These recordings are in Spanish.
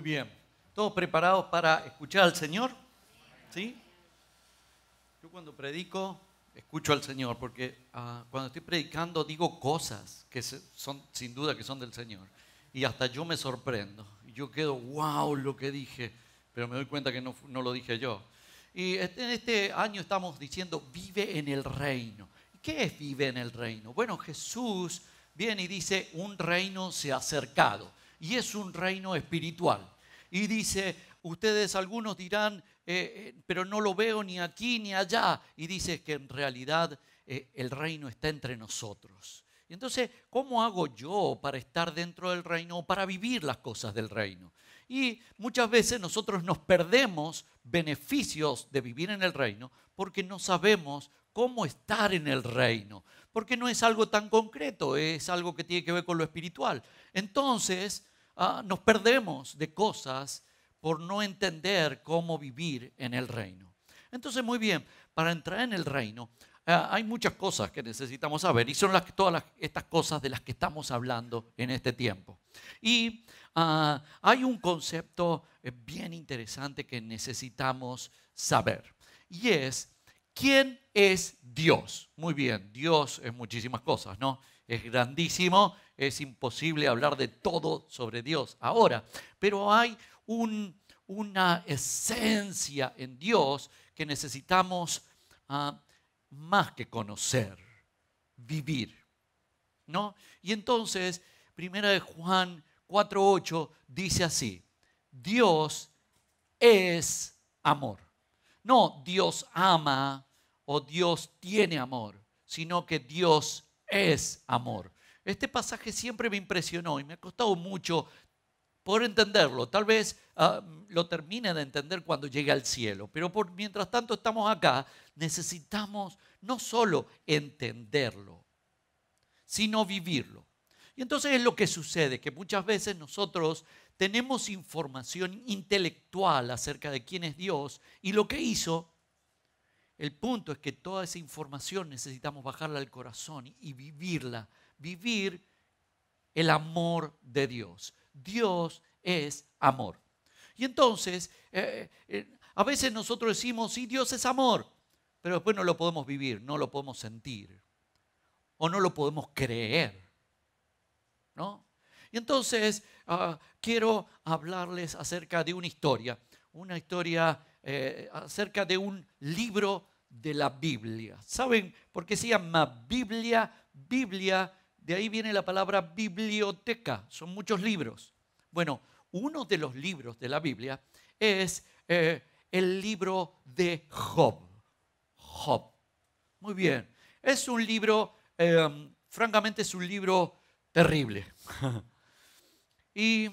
Muy bien. ¿Todos preparados para escuchar al Señor? ¿Sí? Yo cuando predico, escucho al Señor, porque cuando estoy predicando digo cosas que son sin duda que son del Señor. Y hasta yo me sorprendo. Y yo quedo, wow, lo que dije. Pero me doy cuenta que no lo dije yo. Y en este año estamos diciendo, vive en el reino. ¿Qué es vive en el reino? Bueno, Jesús viene y dice, un reino se ha acercado. Y es un reino espiritual. Y dice, ustedes algunos dirán, pero no lo veo ni aquí ni allá. Y dice que en realidad el reino está entre nosotros. Y entonces, ¿cómo hago yo para estar dentro del reino o para vivir las cosas del reino? Y muchas veces nosotros nos perdemos beneficios de vivir en el reino porque no sabemos cómo estar en el reino. Porque no es algo tan concreto, es algo que tiene que ver con lo espiritual. Entonces, nos perdemos de cosas por no entender cómo vivir en el reino. Entonces, muy bien, para entrar en el reino hay muchas cosas que necesitamos saber y son todas estas cosas de las que estamos hablando en este tiempo. Y hay un concepto bien interesante que necesitamos saber y es, ¿quién es Dios? Muy bien, Dios es muchísimas cosas, ¿no? Es grandísimo, es imposible hablar de todo sobre Dios ahora, pero hay una esencia en Dios que necesitamos más que conocer, vivir, ¿no? Y entonces, 1 Juan 4:8 dice así, Dios es amor. No Dios ama o Dios tiene amor, sino que Dios es amor. Este pasaje siempre me impresionó y me ha costado mucho poder entenderlo. Tal vez lo termine de entender cuando llegue al cielo, pero mientras tanto estamos acá, necesitamos no solo entenderlo, sino vivirlo. Y entonces es lo que sucede, que muchas veces nosotros tenemos información intelectual acerca de quién es Dios y lo que hizo. El punto es que toda esa información necesitamos bajarla al corazón y vivirla, vivir el amor de Dios. Dios es amor. Y entonces, a veces nosotros decimos, sí, Dios es amor, pero después no lo podemos vivir, no lo podemos sentir o no lo podemos creer, ¿no? Y entonces quiero hablarles acerca de una historia acerca de un libro de la Biblia. ¿Saben por qué se llama Biblia? Biblia, de ahí viene la palabra biblioteca, son muchos libros. Bueno, uno de los libros de la Biblia es el libro de Job. Job. Muy bien. Es un libro, francamente es un libro terrible. Y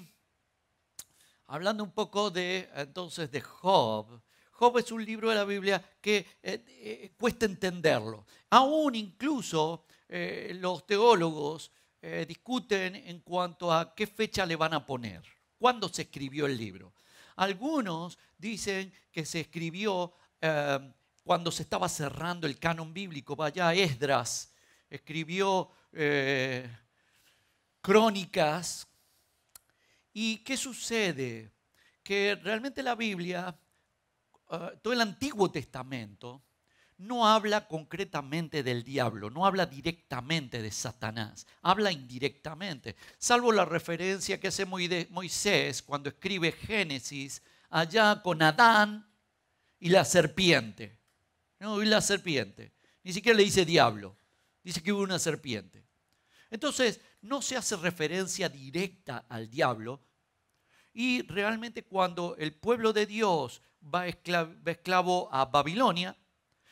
hablando un poco entonces de Job, Job es un libro de la Biblia que cuesta entenderlo. Aún incluso los teólogos discuten en cuanto a qué fecha le van a poner, cuándo se escribió el libro. Algunos dicen que se escribió cuando se estaba cerrando el canon bíblico. Vaya, Esdras escribió Crónicas. ¿Y qué sucede? Que realmente la Biblia, todo el Antiguo Testamento, no habla concretamente del diablo, no habla directamente de Satanás, habla indirectamente, salvo la referencia que hace Moisés cuando escribe Génesis, allá con Adán y la serpiente. No, y la serpiente, ni siquiera le dice diablo, dice que hubo una serpiente. Entonces, no se hace referencia directa al diablo y realmente cuando el pueblo de Dios va esclavo a Babilonia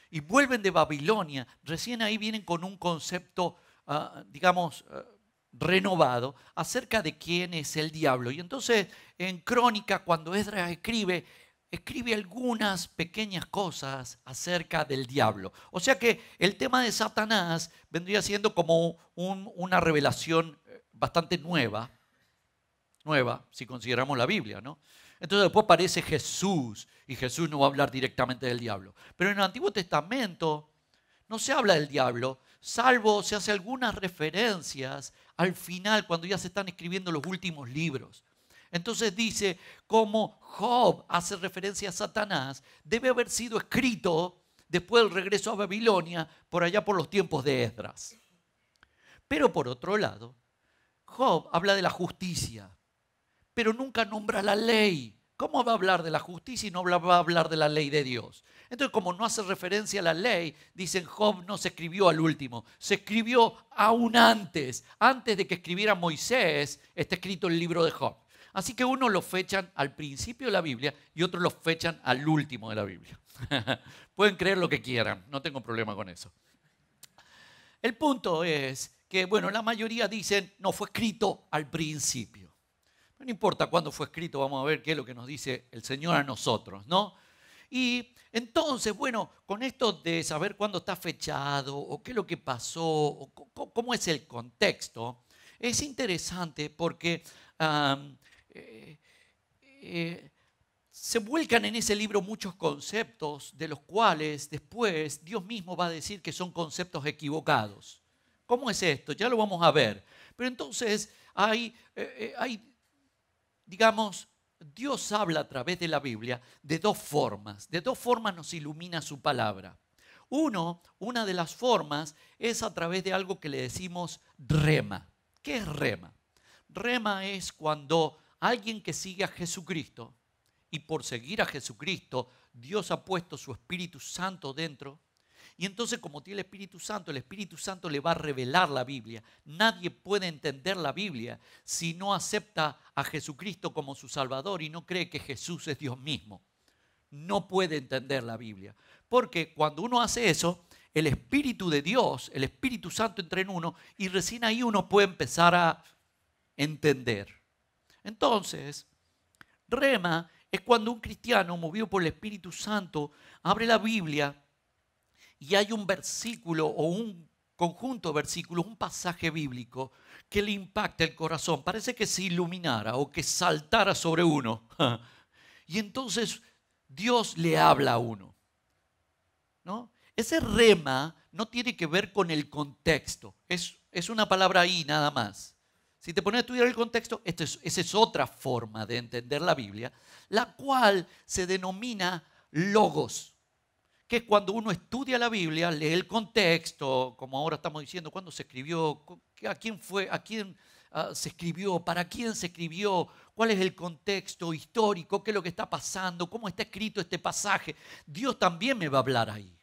y vuelven de Babilonia, recién ahí vienen con un concepto, renovado acerca de quién es el diablo. Y entonces en Crónica, cuando Esdras escribe algunas pequeñas cosas acerca del diablo. O sea que el tema de Satanás vendría siendo como una revelación bastante nueva, si consideramos la Biblia, ¿no? Entonces después aparece Jesús y Jesús no va a hablar directamente del diablo. Pero en el Antiguo Testamento no se habla del diablo, salvo se hace algunas referencias al final cuando ya se están escribiendo los últimos libros. Entonces dice, como Job hace referencia a Satanás, debe haber sido escrito después del regreso a Babilonia, por allá por los tiempos de Esdras. Pero por otro lado, Job habla de la justicia, pero nunca nombra la ley. ¿Cómo va a hablar de la justicia y no va a hablar de la ley de Dios? Entonces, como no hace referencia a la ley, dicen Job no se escribió al último, se escribió aún antes de que escribiera Moisés, está escrito el libro de Job. Así que unos lo fechan al principio de la Biblia y otros lo fechan al último de la Biblia. Pueden creer lo que quieran, no tengo problema con eso. El punto es que, bueno, la mayoría dicen, no, fue escrito al principio. No importa cuándo fue escrito, vamos a ver qué es lo que nos dice el Señor a nosotros, ¿no? Y entonces, bueno, con esto de saber cuándo está fechado o qué es lo que pasó, o cómo es el contexto, es interesante porque se vuelcan en ese libro muchos conceptos de los cuales después Dios mismo va a decir que son conceptos equivocados. ¿Cómo es esto? Ya lo vamos a ver. Pero entonces digamos, Dios habla a través de la Biblia de dos formas. De dos formas nos ilumina su palabra. Una de las formas es a través de algo que le decimos rema. ¿Qué es rema? Rema es cuando alguien que sigue a Jesucristo, y por seguir a Jesucristo, Dios ha puesto su Espíritu Santo dentro. Y entonces, como tiene el Espíritu Santo le va a revelar la Biblia. Nadie puede entender la Biblia si no acepta a Jesucristo como su Salvador y no cree que Jesús es Dios mismo. No puede entender la Biblia. Porque cuando uno hace eso, el Espíritu de Dios, el Espíritu Santo entra en uno y recién ahí uno puede empezar a entender. Entonces, rema es cuando un cristiano, movido por el Espíritu Santo, abre la Biblia y hay un versículo o un conjunto de versículos, un pasaje bíblico que le impacta el corazón. Parece que se iluminara o que saltara sobre uno. Y entonces Dios le habla a uno, ¿no? Ese rema no tiene que ver con el contexto. Es una palabra ahí nada más. Si te pones a estudiar el contexto, esa es otra forma de entender la Biblia, la cual se denomina logos, que es cuando uno estudia la Biblia, lee el contexto, como ahora estamos diciendo, cuándo se escribió, a quién fue, a quién se escribió, para quién se escribió, cuál es el contexto histórico, qué es lo que está pasando, cómo está escrito este pasaje. Dios también me va a hablar ahí.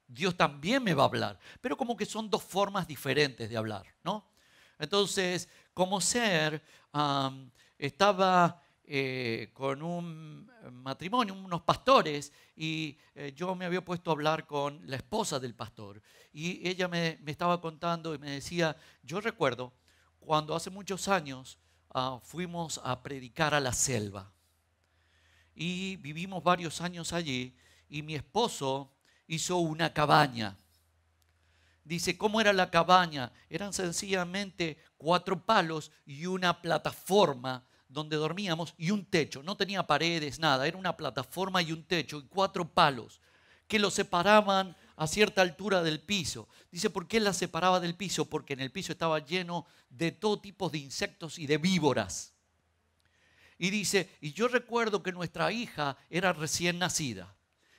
Dios también me va a hablar, pero como que son dos formas diferentes de hablar, ¿no? Entonces, como ser, estaba con un matrimonio, unos pastores, y yo me había puesto a hablar con la esposa del pastor. Y ella me estaba contando y me decía, yo recuerdo cuando hace muchos años fuimos a predicar a la selva. Y vivimos varios años allí y mi esposo hizo una cabaña. Dice, ¿cómo era la cabaña? Eran sencillamente 4 palos y una plataforma donde dormíamos y un techo. No tenía paredes, nada. Era una plataforma y un techo y 4 palos que lo separaban a cierta altura del piso. Dice, ¿por qué la separaba del piso? Porque en el piso estaba lleno de todo tipo de insectos y de víboras. Y dice, y yo recuerdo que nuestra hija era recién nacida.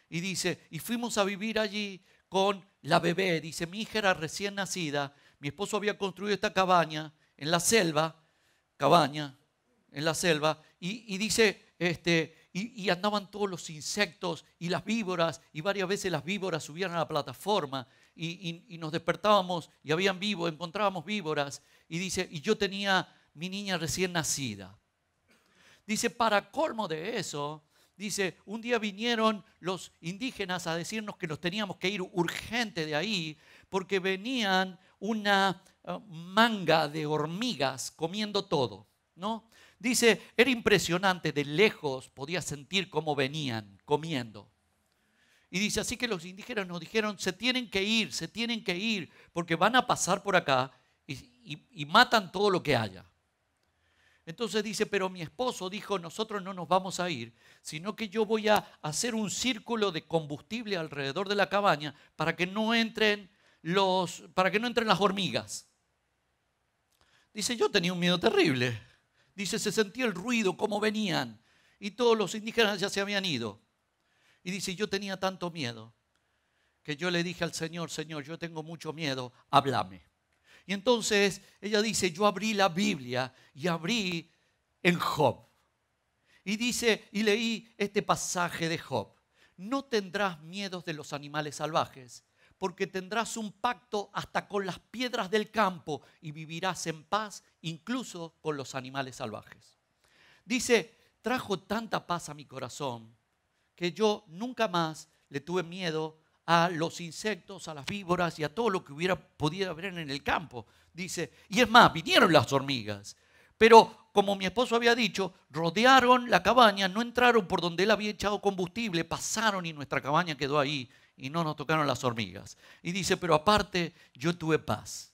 Y dice, y fuimos a vivir allí con la bebé. Dice, mi hija era recién nacida, mi esposo había construido esta cabaña en la selva, y dice, y andaban todos los insectos y las víboras, y varias veces las víboras subían a la plataforma, y nos despertábamos y encontrábamos víboras, y dice, y yo tenía mi niña recién nacida. Dice, para colmo de eso, dice, un día vinieron los indígenas a decirnos que nos teníamos que ir urgente de ahí porque venían una manga de hormigas comiendo todo, ¿no? Dice, era impresionante, de lejos podía sentir cómo venían comiendo. Y dice, así que los indígenas nos dijeron, se tienen que ir, porque van a pasar por acá y matan todo lo que haya. Entonces dice, pero mi esposo dijo, nosotros no nos vamos a ir, sino que yo voy a hacer un círculo de combustible alrededor de la cabaña para que no entren las hormigas. Dice, yo tenía un miedo terrible. Dice, se sentía el ruido, cómo venían. Y todos los indígenas ya se habían ido. Y dice, yo tenía tanto miedo que yo le dije al Señor, Señor, yo tengo mucho miedo, háblame. Y entonces ella dice, yo abrí la Biblia y abrí en Job. Y dice, y leí este pasaje de Job. No tendrás miedos de los animales salvajes, porque tendrás un pacto hasta con las piedras del campo y vivirás en paz incluso con los animales salvajes. Dice, trajo tanta paz a mi corazón que yo nunca más le tuve miedo a los insectos, a las víboras y a todo lo que hubiera podido haber en el campo. Dice, y es más, vinieron las hormigas, pero como mi esposo había dicho, rodearon la cabaña, no entraron por donde él había echado combustible, pasaron y nuestra cabaña quedó ahí y no nos tocaron las hormigas. Y dice, pero aparte yo tuve paz.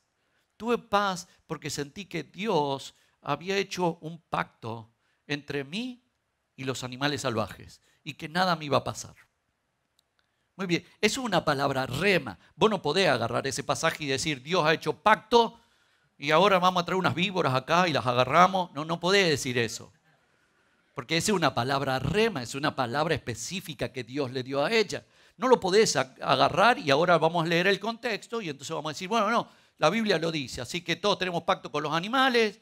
Tuve paz porque sentí que Dios había hecho un pacto entre mí y los animales salvajes y que nada me iba a pasar. Muy bien, eso es una palabra rema. Vos no podés agarrar ese pasaje y decir, Dios ha hecho pacto y ahora vamos a traer unas víboras acá y las agarramos. No, no podés decir eso. Porque esa es una palabra rema, es una palabra específica que Dios le dio a ella. No lo podés agarrar y ahora vamos a leer el contexto y entonces vamos a decir, bueno, no, la Biblia lo dice, así que todos tenemos pacto con los animales.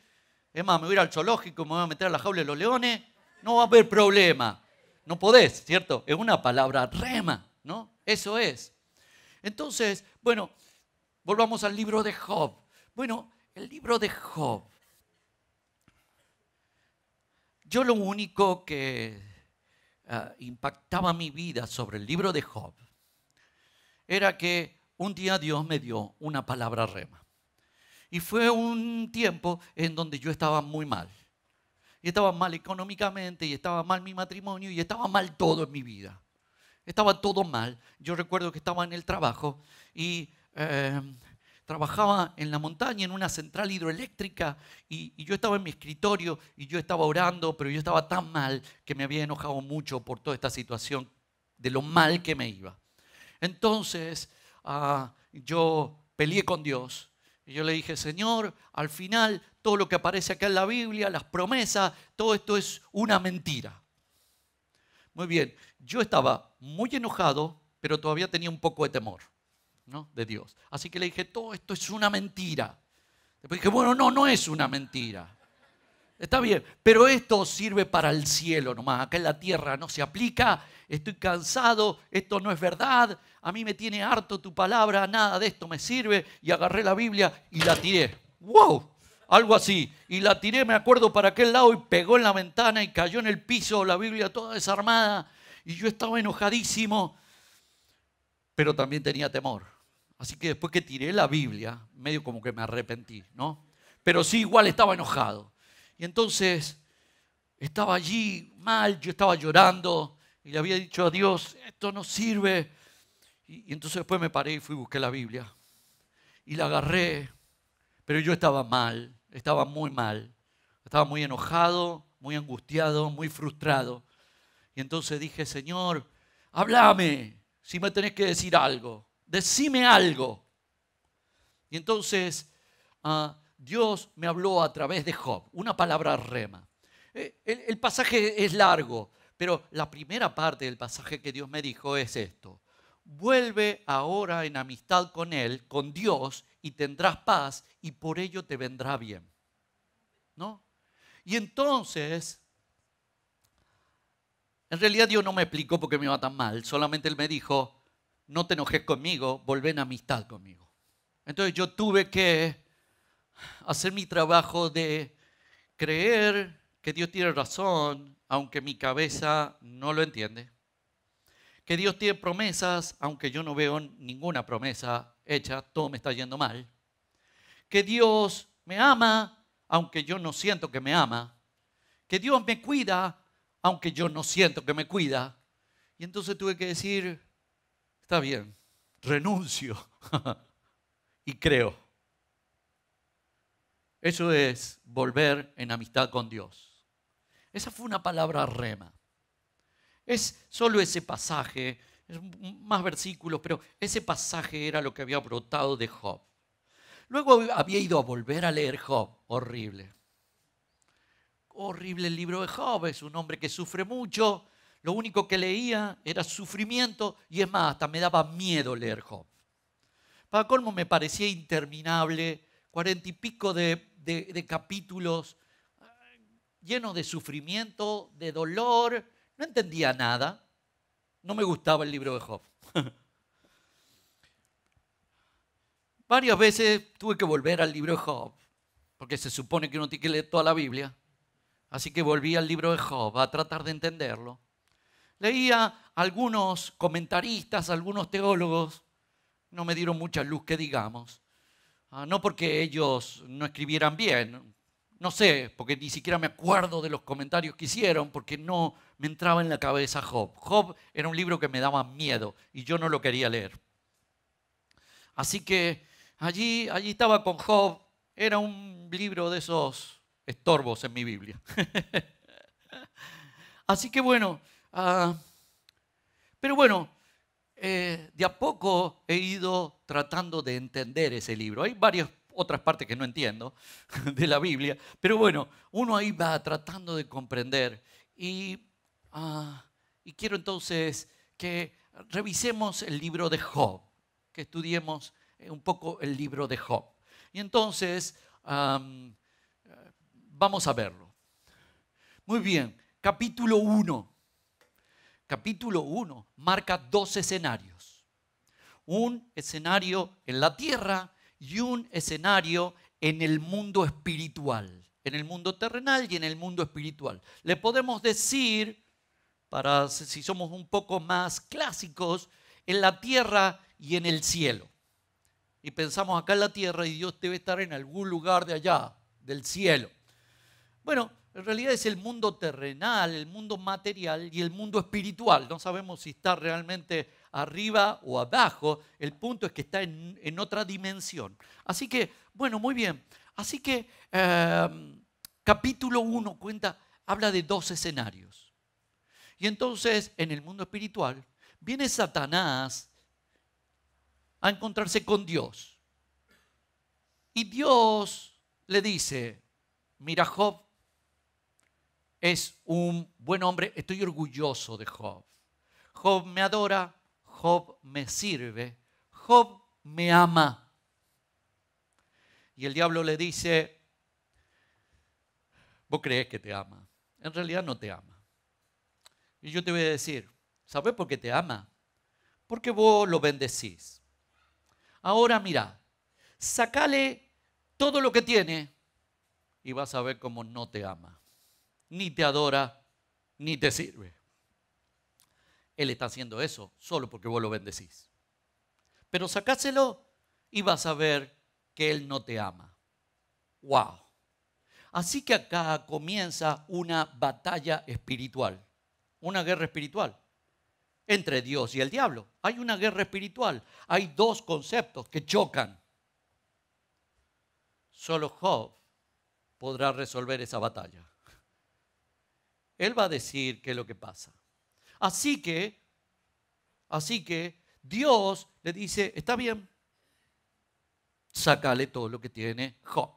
Es más, me voy a ir al zoológico, me voy a meter a la jaula de los leones. No va a haber problema. No podés, ¿cierto? Es una palabra rema, ¿no? Eso es. Entonces, bueno, volvamos al libro de Job. Bueno, el libro de Job. Yo lo único que impactaba mi vida sobre el libro de Job era que un día Dios me dio una palabra rema. Y fue un tiempo en donde yo estaba muy mal. Y estaba mal económicamente, y estaba mal mi matrimonio, y estaba mal todo en mi vida. Estaba todo mal. Yo recuerdo que estaba en el trabajo y trabajaba en la montaña, en una central hidroeléctrica, y yo estaba en mi escritorio y yo estaba orando, pero yo estaba tan mal que me había enojado mucho por toda esta situación de lo mal que me iba. Entonces yo peleé con Dios y yo le dije, Señor, al final todo lo que aparece acá en la Biblia, las promesas, todo esto es una mentira. Muy bien, yo estaba muy enojado, pero todavía tenía un poco de temor, ¿no? De Dios. Así que le dije, todo esto es una mentira. Después dije, bueno, no es una mentira. Está bien, pero esto sirve para el cielo nomás. Acá en la tierra no se aplica, estoy cansado, esto no es verdad, a mí me tiene harto tu palabra, nada de esto me sirve. Y agarré la Biblia y la tiré. ¡Wow! Algo así. Y la tiré, me acuerdo, para aquel lado y pegó en la ventana y cayó en el piso, la Biblia toda desarmada. Y yo estaba enojadísimo, pero también tenía temor. Así que después que tiré la Biblia, medio como que me arrepentí, ¿no? Pero sí, igual estaba enojado. Y entonces estaba allí mal, yo estaba llorando y le había dicho a Dios, esto no sirve. Y entonces después me paré y fui y busqué la Biblia. Y la agarré, pero yo estaba mal, estaba muy mal. Estaba muy enojado, muy angustiado, muy frustrado. Y entonces dije, Señor, háblame si me tenés que decir algo. Decime algo. Y entonces Dios me habló a través de Job, una palabra rema. El pasaje es largo, pero la primera parte del pasaje que Dios me dijo es esto. Vuelve ahora en amistad con Él, con Dios, y tendrás paz, y por ello te vendrá bien. ¿No? Y entonces, en realidad Dios no me explicó por qué me iba tan mal, solamente Él me dijo, no te enojes conmigo, volvé en amistad conmigo. Entonces yo tuve que hacer mi trabajo de creer que Dios tiene razón, aunque mi cabeza no lo entiende. Que Dios tiene promesas, aunque yo no veo ninguna promesa hecha, todo me está yendo mal. Que Dios me ama, aunque yo no siento que me ama. Que Dios me cuida, aunque yo no siento que me cuida. Y entonces tuve que decir, está bien, renuncio y creo. Eso es volver en amistad con Dios. Esa fue una palabra rema. Es solo ese pasaje, es más versículos, pero ese pasaje era lo que había brotado de Job. Luego había ido a volver a leer Job, horrible. horrible el libro de Job, es un hombre que sufre mucho, lo único que leía era sufrimiento y es más, hasta me daba miedo leer Job. Para colmo me parecía interminable, 40 y pico de capítulos llenos de sufrimiento, de dolor, no entendía nada, no me gustaba el libro de Job. Varias veces tuve que volver al libro de Job, porque se supone que uno tiene que leer toda la Biblia. Así que volví al libro de Job a tratar de entenderlo. Leía algunos comentaristas, algunos teólogos, no me dieron mucha luz que digamos. No porque ellos no escribieran bien, no sé, porque ni siquiera me acuerdo de los comentarios que hicieron, porque no me entraba en la cabeza Job. Job era un libro que me daba miedo y yo no lo quería leer. Así que allí estaba con Job, era un libro de esos estorbos en mi Biblia. Así que bueno, pero bueno, de a poco he ido tratando de entender ese libro. Hay varias otras partes que no entiendo de la Biblia, pero bueno, uno ahí va tratando de comprender. Y quiero entonces que revisemos el libro de Job, que estudiemos un poco el libro de Job. Y entonces vamos a verlo. Muy bien, capítulo 1. Capítulo 1 marca dos escenarios. Un escenario en la tierra y un escenario en el mundo espiritual. En el mundo terrenal y en el mundo espiritual. Le podemos decir, para si somos un poco más clásicos, en la tierra y en el cielo. Y pensamos acá en la tierra y Dios debe estar en algún lugar de allá, del cielo. Bueno, en realidad es el mundo terrenal, el mundo material y el mundo espiritual. No sabemos si está realmente arriba o abajo. El punto es que está en otra dimensión. Así que, bueno, muy bien. Así que capítulo 1 habla de dos escenarios. Y entonces, en el mundo espiritual, viene Satanás a encontrarse con Dios. Y Dios le dice, mira Job, es un buen hombre, estoy orgulloso de Job. Job me adora, Job me sirve, Job me ama. Y el diablo le dice, vos creés que te ama, en realidad no te ama. Y yo te voy a decir, ¿sabés por qué te ama? Porque vos lo bendecís. Ahora mira, sacale todo lo que tiene y vas a ver cómo no te ama. Ni te adora, ni te sirve. Él está haciendo eso solo porque vos lo bendecís. Pero sacáselo y vas a ver que Él no te ama. ¡Wow! Así que acá comienza una batalla espiritual, una guerra espiritual entre Dios y el diablo. Hay una guerra espiritual. Hay dos conceptos que chocan. Solo Job podrá resolver esa batalla. Él va a decir qué es lo que pasa. Así que Dios le dice, está bien, sácale todo lo que tiene Job.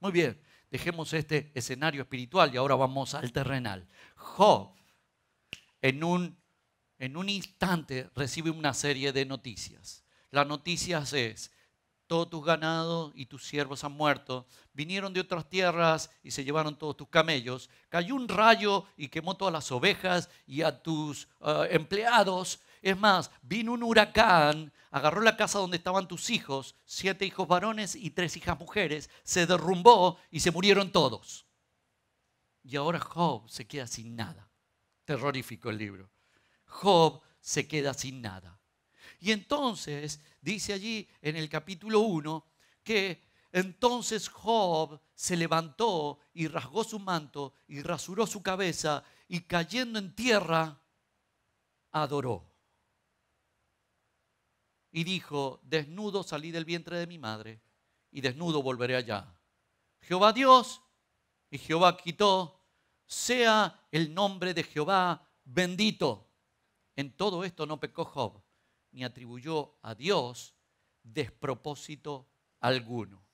Muy bien, dejemos este escenario espiritual y ahora vamos al terrenal. Job, en un instante, recibe una serie de noticias. Las noticias es, todos tus ganados y tus siervos han muerto, vinieron de otras tierras y se llevaron todos tus camellos, cayó un rayo y quemó todas las ovejas y a tus empleados. Es más, vino un huracán, agarró la casa donde estaban tus hijos, 7 hijos varones y 3 hijas mujeres, se derrumbó y se murieron todos. Y ahora Job se queda sin nada. Terrorífico el libro. Job se queda sin nada. Y entonces dice allí en el capítulo 1 que entonces Job se levantó y rasgó su manto y rasuró su cabeza y cayendo en tierra adoró. Y dijo, desnudo salí del vientre de mi madre y desnudo volveré allá. Jehová Dios y Jehová quitó, sea el nombre de Jehová bendito. En todo esto no pecó Job, ni atribuyó a Dios despropósito alguno.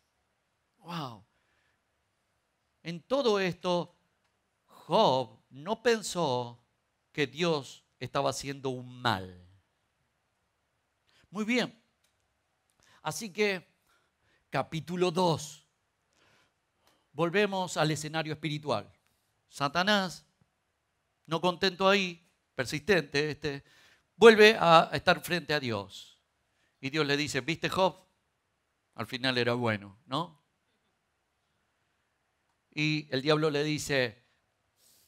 ¡Wow! En todo esto Job no pensó que Dios estaba haciendo un mal. Muy bien. Así que, capítulo 2. Volvemos al escenario espiritual. Satanás, no contento ahí, persistente, vuelve a estar frente a Dios. Y Dios le dice, ¿viste Job? Al final era bueno, ¿no? Y el diablo le dice,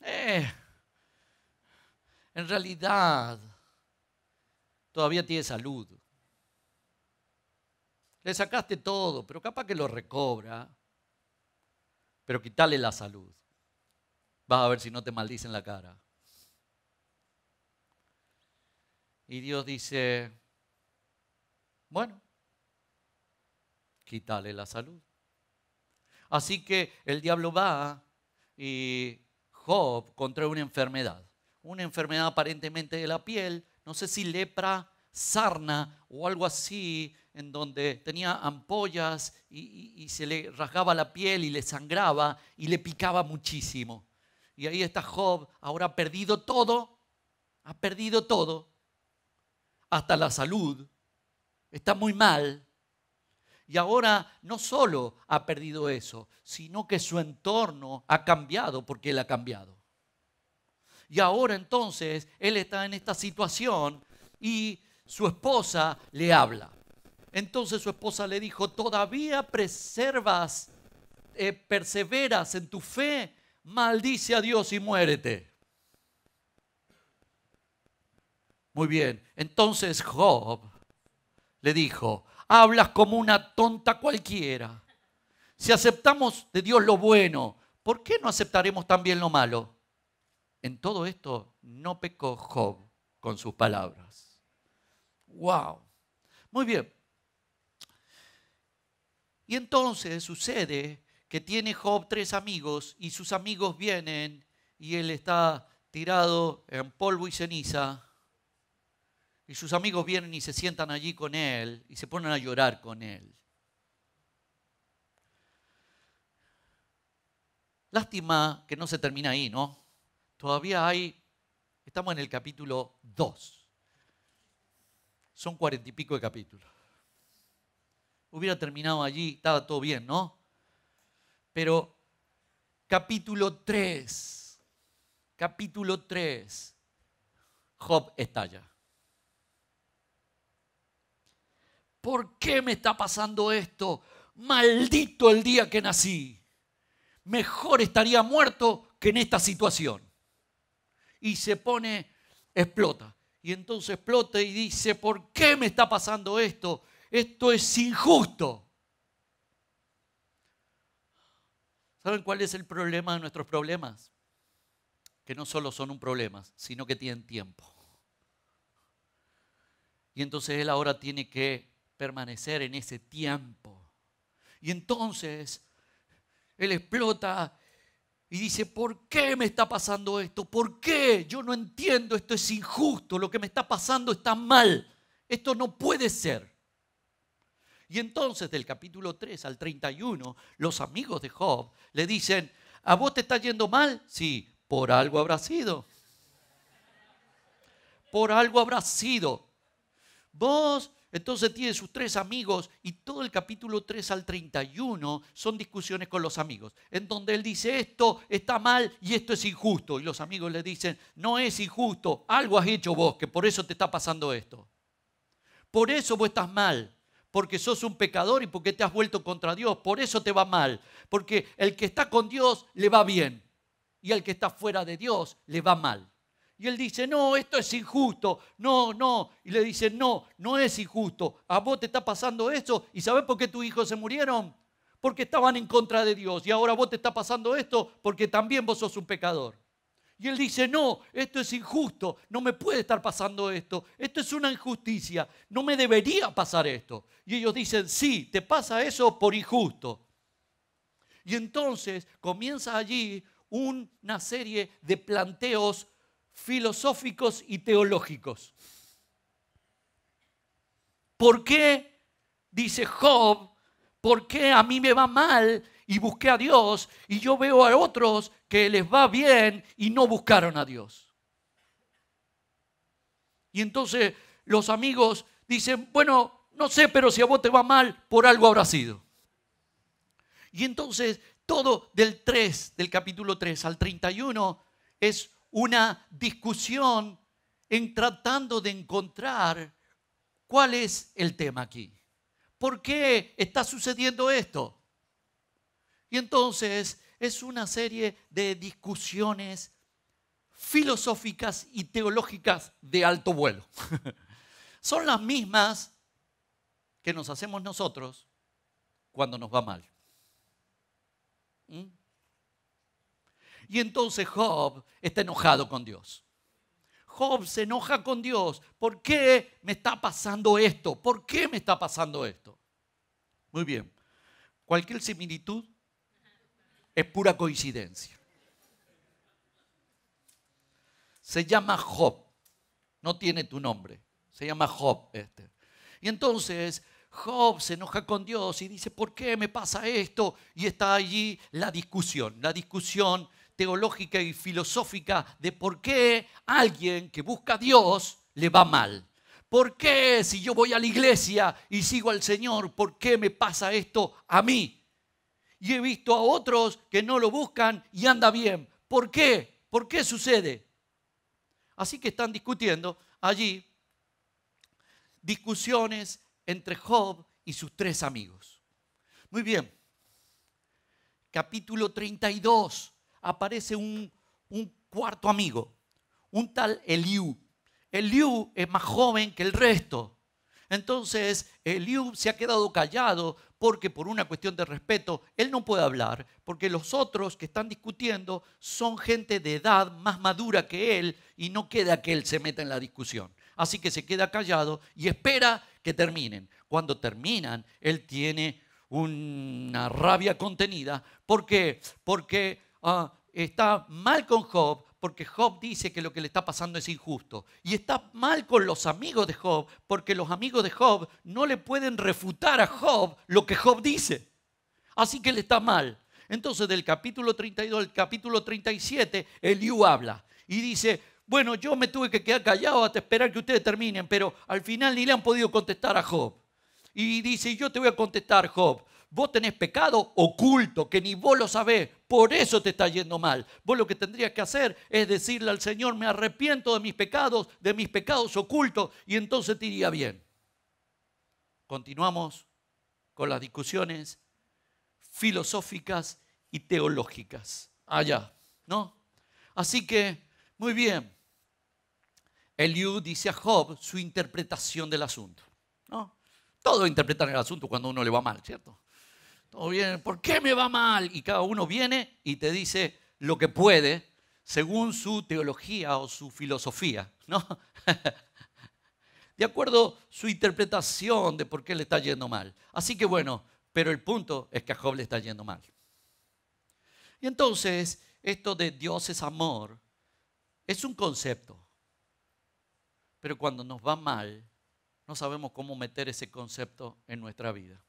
en realidad, todavía tiene salud. Le sacaste todo, pero capaz que lo recobra. Pero quítale la salud. Vas a ver si no te maldicen la cara. Y Dios dice, bueno, quítale la salud. Así que el diablo va y Job contrae una enfermedad aparentemente de la piel, no sé si lepra, sarna o algo así, en donde tenía ampollas y se le rasgaba la piel y le sangraba y le picaba muchísimo. Y ahí está Job, ahora ha perdido todo, hasta la salud, está muy mal. Y ahora no solo ha perdido eso, sino que su entorno ha cambiado porque él ha cambiado. Y ahora entonces él está en esta situación y su esposa le habla. Entonces su esposa le dijo, ¿todavía perseveras en tu fe? Maldice a Dios y muérete. Muy bien, entonces Job le dijo, hablas como una tonta cualquiera. Si aceptamos de Dios lo bueno, ¿por qué no aceptaremos también lo malo? En todo esto no pecó Job con sus palabras. ¡Wow! Muy bien. Y entonces sucede que tiene Job 3 amigos y sus amigos vienen y él está tirado en polvo y ceniza. Y sus amigos vienen y se sientan allí con él y se ponen a llorar con él. Lástima que no se termina ahí, ¿no? Todavía estamos en el capítulo 2. Son 40 y pico de capítulos. Hubiera terminado allí, estaba todo bien, ¿no? Pero capítulo 3, Job estalla. ¿Por qué me está pasando esto? Maldito el día que nací. Mejor estaría muerto que en esta situación. Y explota. Y entonces explota y dice, ¿por qué me está pasando esto? Esto es injusto. ¿Saben cuál es el problema de nuestros problemas? Que no solo son un problema, sino que tienen tiempo. Y entonces él ahora tiene que permanecer en ese tiempo. Y entonces él explota y dice, ¿por qué me está pasando esto? ¿Por qué? Yo no entiendo, esto es injusto, lo que me está pasando está mal. Esto no puede ser. Y entonces del capítulo 3 al 31, los amigos de Job le dicen, ¿a vos te está yendo mal? Sí, por algo habrá sido. Por algo habrá sido. Vos, entonces tiene sus 3 amigos y todo el capítulo 3 al 31 son discusiones con los amigos, en donde él dice esto está mal y esto es injusto. Y los amigos le dicen, no es injusto, algo has hecho vos, que por eso te está pasando esto. Por eso vos estás mal, porque sos un pecador y porque te has vuelto contra Dios, por eso te va mal. Porque el que está con Dios le va bien y el que está fuera de Dios le va mal. Y él dice, no, esto es injusto, no. Y le dice, no es injusto. A vos te está pasando eso. ¿Y sabés por qué tus hijos se murieron? Porque estaban en contra de Dios. Y ahora vos te está pasando esto porque también vos sos un pecador. Y él dice, no, esto es injusto, no me puede estar pasando esto. Esto es una injusticia, no me debería pasar esto. Y ellos dicen, sí, te pasa eso por injusto. Y entonces comienza allí una serie de planteos filosóficos y teológicos. ¿Por qué, dice Job, por qué a mí me va mal y busqué a Dios, y yo veo a otros que les va bien y no buscaron a Dios. Y entonces los amigos dicen, bueno, no sé, pero si a vos te va mal, por algo habrá sido. Y entonces todo del capítulo 3 al 31 es una discusión en tratando de encontrar cuál es el tema aquí. ¿Por qué está sucediendo esto? Y entonces es una serie de discusiones filosóficas y teológicas de alto vuelo. Son las mismas que nos hacemos nosotros cuando nos va mal. Y entonces Job está enojado con Dios. Job se enoja con Dios. ¿Por qué me está pasando esto? ¿Por qué me está pasando esto? Muy bien. Cualquier similitud es pura coincidencia. Se llama Job. No tiene tu nombre. Se llama Job este. Y entonces Job se enoja con Dios y dice, ¿por qué me pasa esto? Y está allí la discusión teológica y filosófica de por qué alguien que busca a Dios le va mal. ¿Por qué si yo voy a la iglesia y sigo al Señor, por qué me pasa esto a mí? Y he visto a otros que no lo buscan y anda bien. ¿Por qué? ¿Por qué sucede? Así que están discutiendo allí discusiones entre Job y sus 3 amigos. Muy bien. Capítulo 32. Aparece un cuarto amigo, un tal Eliú. Eliú es más joven que el resto. Entonces, Eliú se ha quedado callado porque por una cuestión de respeto, él no puede hablar, porque los otros que están discutiendo son gente de edad más madura que él y no queda que él se meta en la discusión. Así que se queda callado y espera que terminen. Cuando terminan, él tiene una rabia contenida. ¿Por qué? Porque está mal con Job, porque Job dice que lo que le está pasando es injusto. Y está mal con los amigos de Job, porque los amigos de Job no le pueden refutar a Job lo que Job dice. Así que él está mal. Entonces del capítulo 32 al capítulo 37, Eliú habla y dice, bueno, yo me tuve que quedar callado hasta esperar que ustedes terminen, pero al final ni le han podido contestar a Job. Y dice, yo te voy a contestar, Job. Vos tenés pecado oculto que ni vos lo sabés, por eso te está yendo mal. Vos lo que tendrías que hacer es decirle al Señor, me arrepiento de mis pecados ocultos, y entonces te iría bien. Continuamos con las discusiones filosóficas y teológicas allá, ¿no? Así que, muy bien, Eliú dice a Job su interpretación del asunto, ¿no? Todos interpretan el asunto cuando a uno le va mal, ¿cierto? Todo bien, ¿por qué me va mal? Y cada uno viene y te dice lo que puede según su teología o su filosofía, ¿no? De acuerdo a su interpretación de por qué le está yendo mal. Así que bueno, pero el punto es que a Job le está yendo mal. Y entonces, esto de Dios es amor es un concepto. Pero cuando nos va mal, no sabemos cómo meter ese concepto en nuestra vida.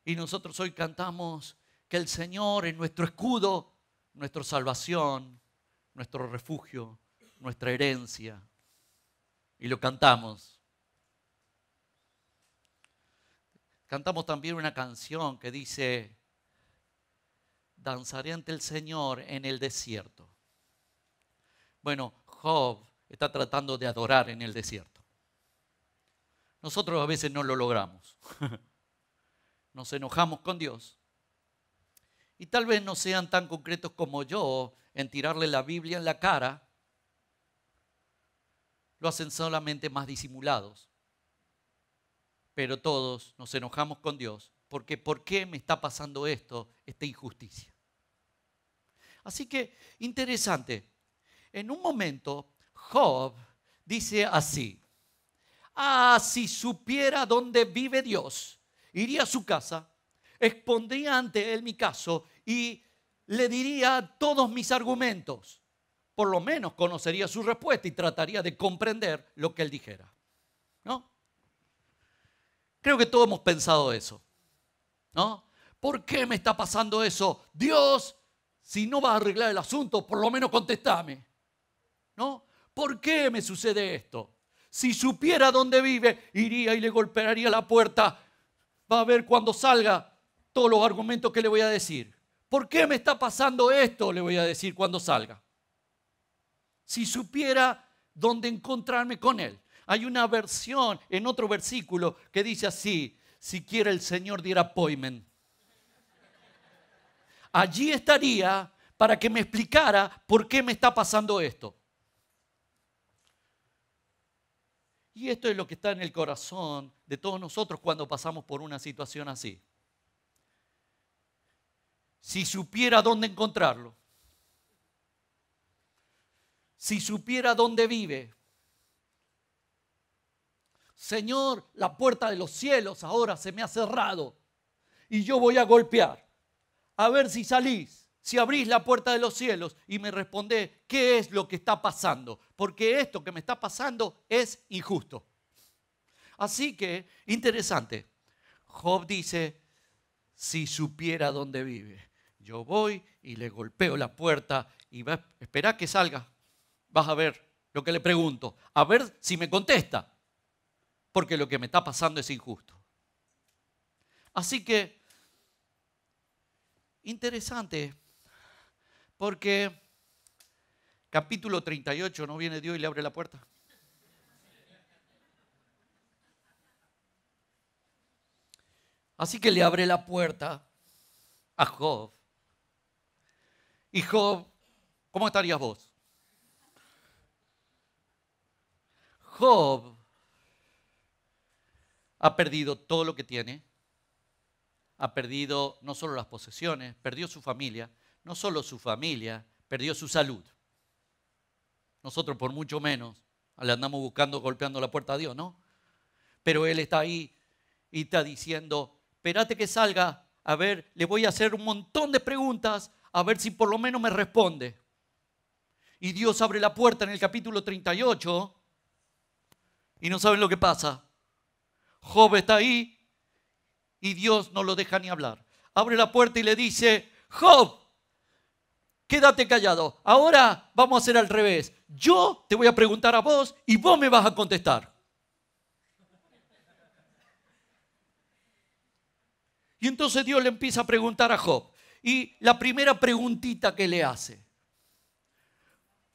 Y nosotros hoy cantamos que el Señor es nuestro escudo, nuestra salvación, nuestro refugio, nuestra herencia. Y lo cantamos. Cantamos también una canción que dice, danzaré ante el Señor en el desierto. Bueno, Job está tratando de adorar en el desierto. Nosotros a veces no lo logramos. Nos enojamos con Dios. Y tal vez no sean tan concretos como yo en tirarle la Biblia en la cara. Lo hacen solamente más disimulados. Pero todos nos enojamos con Dios porque ¿por qué me está pasando esto, esta injusticia? Así que, interesante. En un momento, Job dice así, si supiera dónde vive Dios, iría a su casa, expondría ante él mi caso y le diría todos mis argumentos. Por lo menos conocería su respuesta y trataría de comprender lo que él dijera, ¿no? Creo que todos hemos pensado eso, ¿no? ¿Por qué me está pasando eso? Dios, si no vas a arreglar el asunto, por lo menos contestame, ¿no? ¿Por qué me sucede esto? Si supiera dónde vive, iría y le golpearía la puerta. Va a ver cuando salga todos los argumentos que le voy a decir. ¿Por qué me está pasando esto? Le voy a decir cuando salga. Si supiera dónde encontrarme con Él. Hay una versión en otro versículo que dice así: si quiere el Señor diera appointment. Allí estaría para que me explicara por qué me está pasando esto. Y esto es lo que está en el corazón de todos nosotros cuando pasamos por una situación así. Si supiera dónde encontrarlo, si supiera dónde vive. Señor, la puerta de los cielos ahora se me ha cerrado y yo voy a golpear. A ver si salís. Si abrís la puerta de los cielos y me respondés qué es lo que está pasando, porque esto que me está pasando es injusto. Así que, interesante, Job dice, si supiera dónde vive, yo voy y le golpeo la puerta y va a esperar que salga. Vas a ver lo que le pregunto, a ver si me contesta, porque lo que me está pasando es injusto. Así que, interesante. Porque capítulo 38, ¿no viene Dios y le abre la puerta? Así que le abre la puerta a Job. Y Job, ¿cómo estarías vos? Job ha perdido todo lo que tiene. Ha perdido no solo las posesiones, perdió su familia. No solo su familia, perdió su salud. Nosotros por mucho menos le andamos buscando, golpeando la puerta a Dios, ¿no? Pero Él está ahí y está diciendo, espérate que salga, a ver, le voy a hacer un montón de preguntas, a ver si por lo menos me responde. Y Dios abre la puerta en el capítulo 38 y no saben lo que pasa. Job está ahí y Dios no lo deja ni hablar. Abre la puerta y le dice, Job, quédate callado. Ahora vamos a hacer al revés. Yo te voy a preguntar a vos y vos me vas a contestar. Y entonces Dios le empieza a preguntar a Job. Y la primera preguntita que le hace.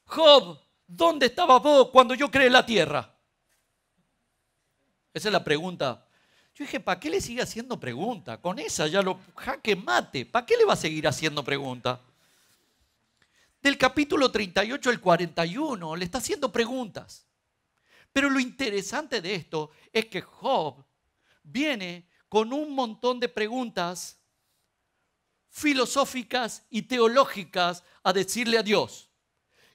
Job, ¿dónde estabas vos cuando yo creé la tierra? Esa es la pregunta. Yo dije, ¿para qué le sigue haciendo pregunta? Con esa ya lo jaque mate. ¿Para qué le va a seguir haciendo pregunta? Del capítulo 38 al 41 le está haciendo preguntas. Pero lo interesante de esto es que Job viene con un montón de preguntas filosóficas y teológicas a decirle a Dios.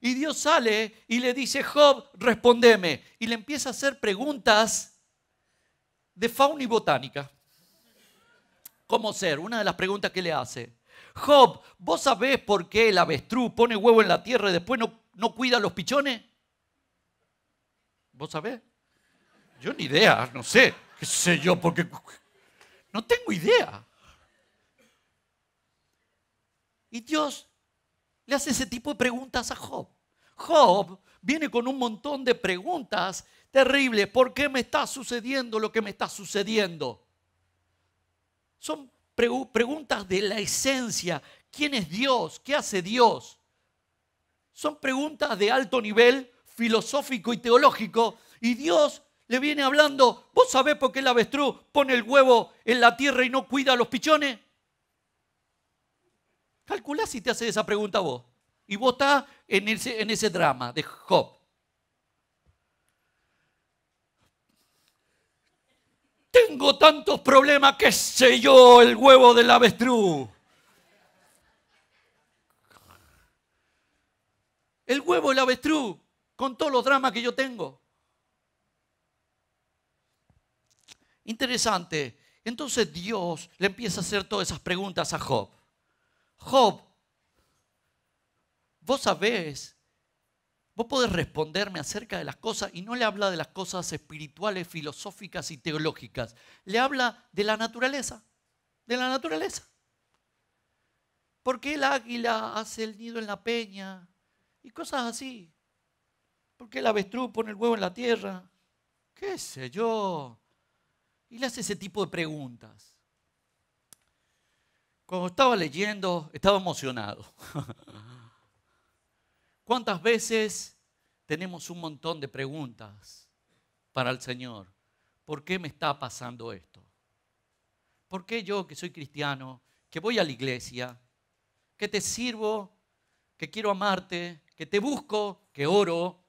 Y Dios sale y le dice, Job, respóndeme. Y le empieza a hacer preguntas de fauna y botánica. ¿Cómo ser? Una de las preguntas que le hace. Job, ¿vos sabés por qué el avestruz pone huevo en la tierra y después no cuida a los pichones? ¿Vos sabés? Yo ni idea, no sé. ¿Qué sé yo? Porque no tengo idea. Y Dios le hace ese tipo de preguntas a Job. Job viene con un montón de preguntas terribles. ¿Por qué me está sucediendo lo que me está sucediendo? Son preguntas de la esencia. ¿Quién es Dios? ¿Qué hace Dios? Son preguntas de alto nivel filosófico y teológico. Y Dios le viene hablando. ¿Vos sabés por qué el avestruz pone el huevo en la tierra y no cuida a los pichones? Calculá si te hace esa pregunta vos. Y vos estás en ese drama de Job. Tengo tantos problemas, qué sé yo, el huevo del avestruz. El huevo del avestruz, con todos los dramas que yo tengo. Interesante. Entonces Dios le empieza a hacer todas esas preguntas a Job. Job, vos sabés Vos podés responderme acerca de las cosas y no le habla de las cosas espirituales, filosóficas y teológicas. Le habla de la naturaleza, de la naturaleza. ¿Por qué el águila hace el nido en la peña? Y cosas así. ¿Por qué el avestruz pone el huevo en la tierra? ¿Qué sé yo? Y le hace ese tipo de preguntas. Cuando estaba leyendo, estaba emocionado. ¿Cuántas veces tenemos un montón de preguntas para el Señor? ¿Por qué me está pasando esto? ¿Por qué yo, que soy cristiano, que voy a la iglesia, que te sirvo, que quiero amarte, que te busco, que oro,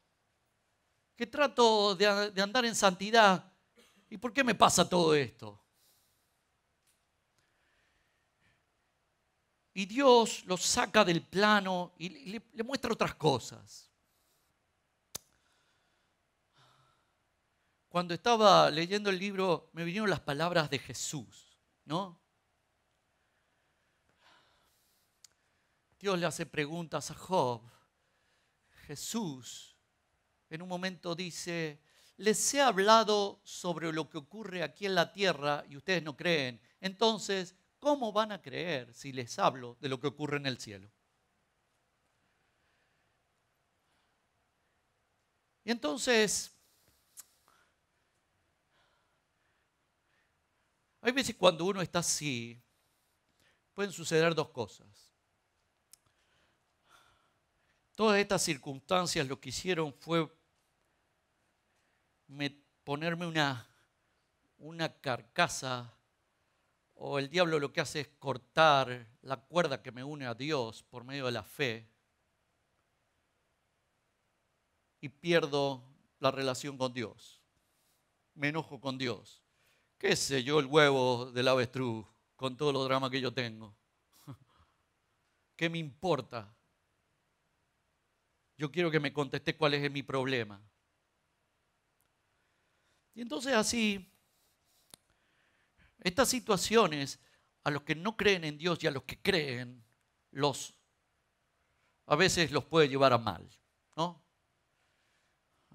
que trato de andar en santidad? ¿Y por qué me pasa todo esto? Y Dios los saca del plano y le muestra otras cosas. Cuando estaba leyendo el libro, me vinieron las palabras de Jesús, ¿no? Dios le hace preguntas a Job. Jesús en un momento dice: les he hablado sobre lo que ocurre aquí en la tierra y ustedes no creen. Entonces, ¿cómo van a creer si les hablo de lo que ocurre en el cielo? Y entonces, hay veces cuando uno está así, pueden suceder dos cosas. Todas estas circunstancias lo que hicieron fue ponerme una carcasa, o el diablo lo que hace es cortar la cuerda que me une a Dios por medio de la fe y pierdo la relación con Dios. Me enojo con Dios. ¿Qué sé yo el huevo del avestruz con todo los dramas que yo tengo? ¿Qué me importa? Yo quiero que me conteste cuál es mi problema. Y entonces así, estas situaciones, a los que no creen en Dios y a los que creen, a veces los puede llevar a mal, ¿no?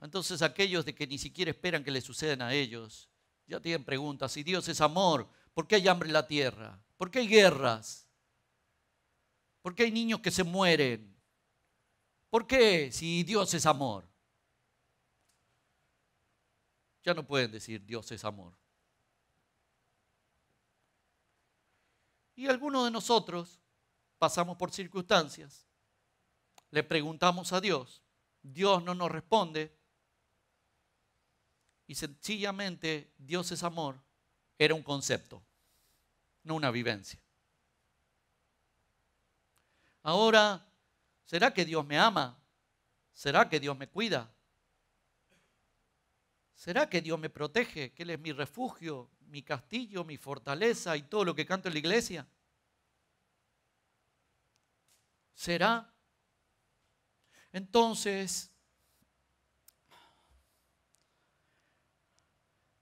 Entonces aquellos de que ni siquiera esperan que les sucedan a ellos, ya tienen preguntas. Si Dios es amor, ¿por qué hay hambre en la tierra? ¿Por qué hay guerras? ¿Por qué hay niños que se mueren? ¿Por qué si Dios es amor? Ya no pueden decir Dios es amor. Y algunos de nosotros pasamos por circunstancias, le preguntamos a Dios, Dios no nos responde y sencillamente Dios es amor era un concepto, no una vivencia. Ahora, ¿será que Dios me ama? ¿Será que Dios me cuida? ¿Será que Dios me protege? Que Él es mi refugio, mi castillo, mi fortaleza y todo lo que canto en la iglesia. ¿Será? Entonces,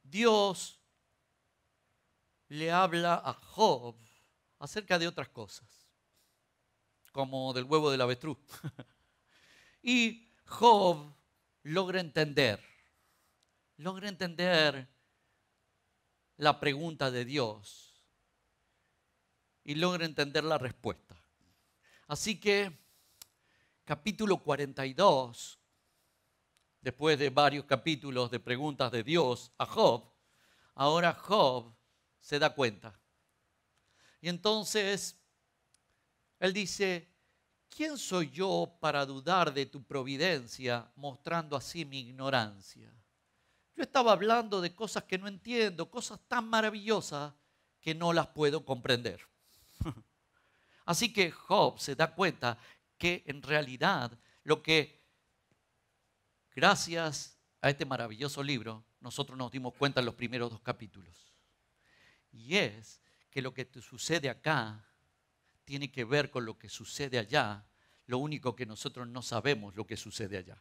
Dios le habla a Job acerca de otras cosas, como del huevo del avestruz. Y Job logra entender la pregunta de Dios y logra entender la respuesta. Así que, capítulo 42, después de varios capítulos de preguntas de Dios a Job, ahora Job se da cuenta. Y entonces, él dice: ¿quién soy yo para dudar de tu providencia, mostrando así mi ignorancia? Yo estaba hablando de cosas que no entiendo, cosas tan maravillosas que no las puedo comprender. Así que Job se da cuenta que en realidad gracias a este maravilloso libro, nosotros nos dimos cuenta en los primeros 2 capítulos. Y es que lo que te sucede acá tiene que ver con lo que sucede allá. Lo único que nosotros no sabemos lo que sucede allá.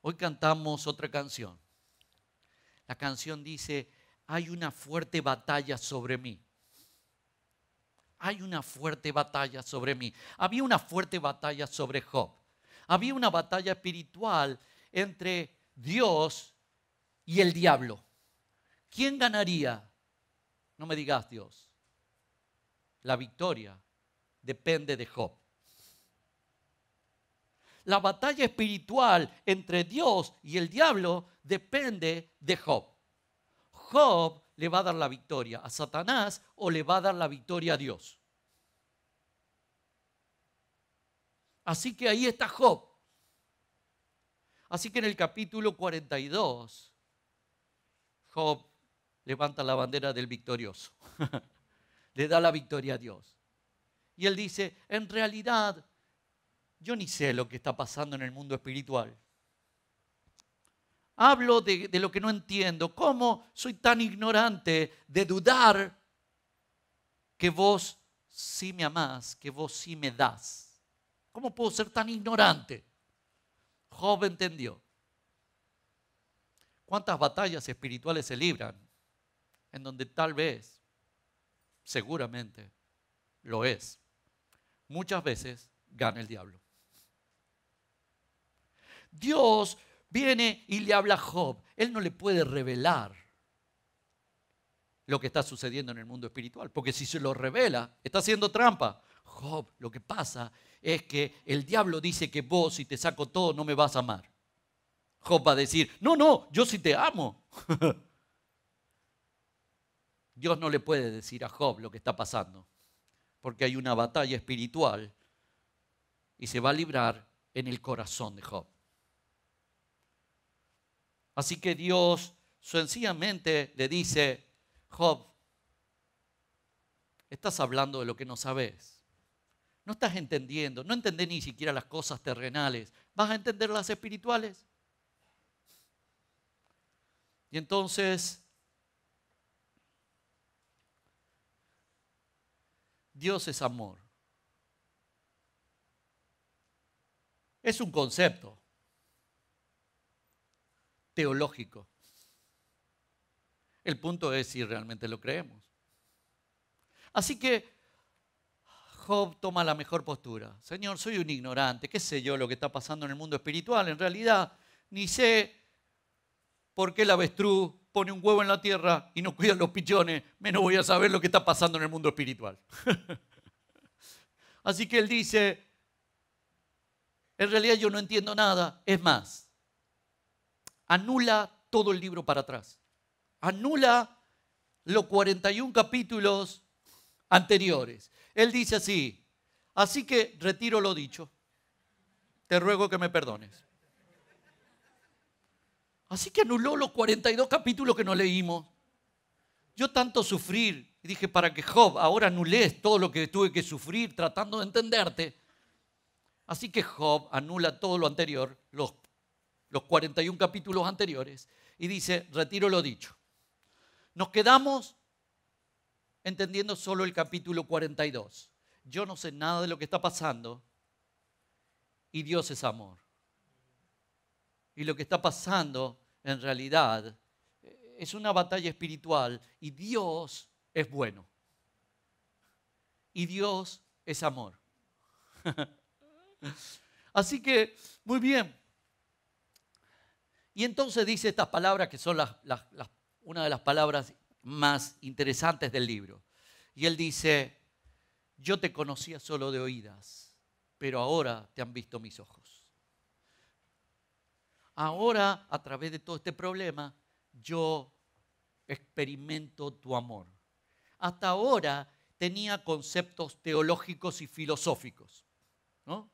Hoy cantamos otra canción. La canción dice: hay una fuerte batalla sobre mí. Hay una fuerte batalla sobre mí. Había una fuerte batalla sobre Job. Había una batalla espiritual entre Dios y el diablo. ¿Quién ganaría? No me digas Dios. La victoria depende de Job. La batalla espiritual entre Dios y el diablo depende de Job. Job le va a dar la victoria a Satanás o le va a dar la victoria a Dios. Así que ahí está Job. Así que en el capítulo 42, Job levanta la bandera del victorioso. Le da la victoria a Dios. Y él dice, en realidad, yo ni sé lo que está pasando en el mundo espiritual. Hablo de lo que no entiendo. ¿Cómo soy tan ignorante de dudar que vos sí me amás, que vos sí me das? ¿Cómo puedo ser tan ignorante? Job entendió. ¿Cuántas batallas espirituales se libran en donde tal vez, seguramente, lo es? Muchas veces gana el diablo. Dios viene y le habla a Job. Él no le puede revelar lo que está sucediendo en el mundo espiritual, porque si se lo revela, está haciendo trampa. Job, lo que pasa es que el diablo dice que vos, si te saco todo, no me vas a amar. Job va a decir, no, yo sí te amo. Dios no le puede decir a Job lo que está pasando, porque hay una batalla espiritual y se va a librar en el corazón de Job. Así que Dios sencillamente le dice, Job, estás hablando de lo que no sabes. No estás entendiendo, no entendés ni siquiera las cosas terrenales. ¿Vas a entender las espirituales? Y entonces, Dios es amor. Es un concepto teológico. El punto es si realmente lo creemos. Así que Job toma la mejor postura. Señor, soy un ignorante. ¿Qué sé yo lo que está pasando en el mundo espiritual? En realidad, ni sé por qué el avestruz pone un huevo en la tierra y no cuida los pichones. Menos voy a saber lo que está pasando en el mundo espiritual. Así que él dice, en realidad yo no entiendo nada. Es más, anula todo el libro para atrás. Anula los 41 capítulos anteriores. Él dice así que retiro lo dicho. Te ruego que me perdones. Así que anuló los 42 capítulos que no leímos. Yo tanto sufrir, y dije, para que Job ahora anules todo lo que tuve que sufrir tratando de entenderte. Así que Job anula todo lo anterior, los 41 capítulos anteriores, y dice, retiro lo dicho. Nos quedamos entendiendo solo el capítulo 42. Yo no sé nada de lo que está pasando y Dios es amor. Y lo que está pasando en realidad es una batalla espiritual y Dios es bueno. Y Dios es amor. Así que, muy bien. Y entonces dice estas palabras que son una de las palabras más interesantes del libro. Y él dice, yo te conocía solo de oídas, pero ahora te han visto mis ojos. Ahora, a través de todo este problema, yo experimento tu amor. Hasta ahora tenía conceptos teológicos y filosóficos, ¿no?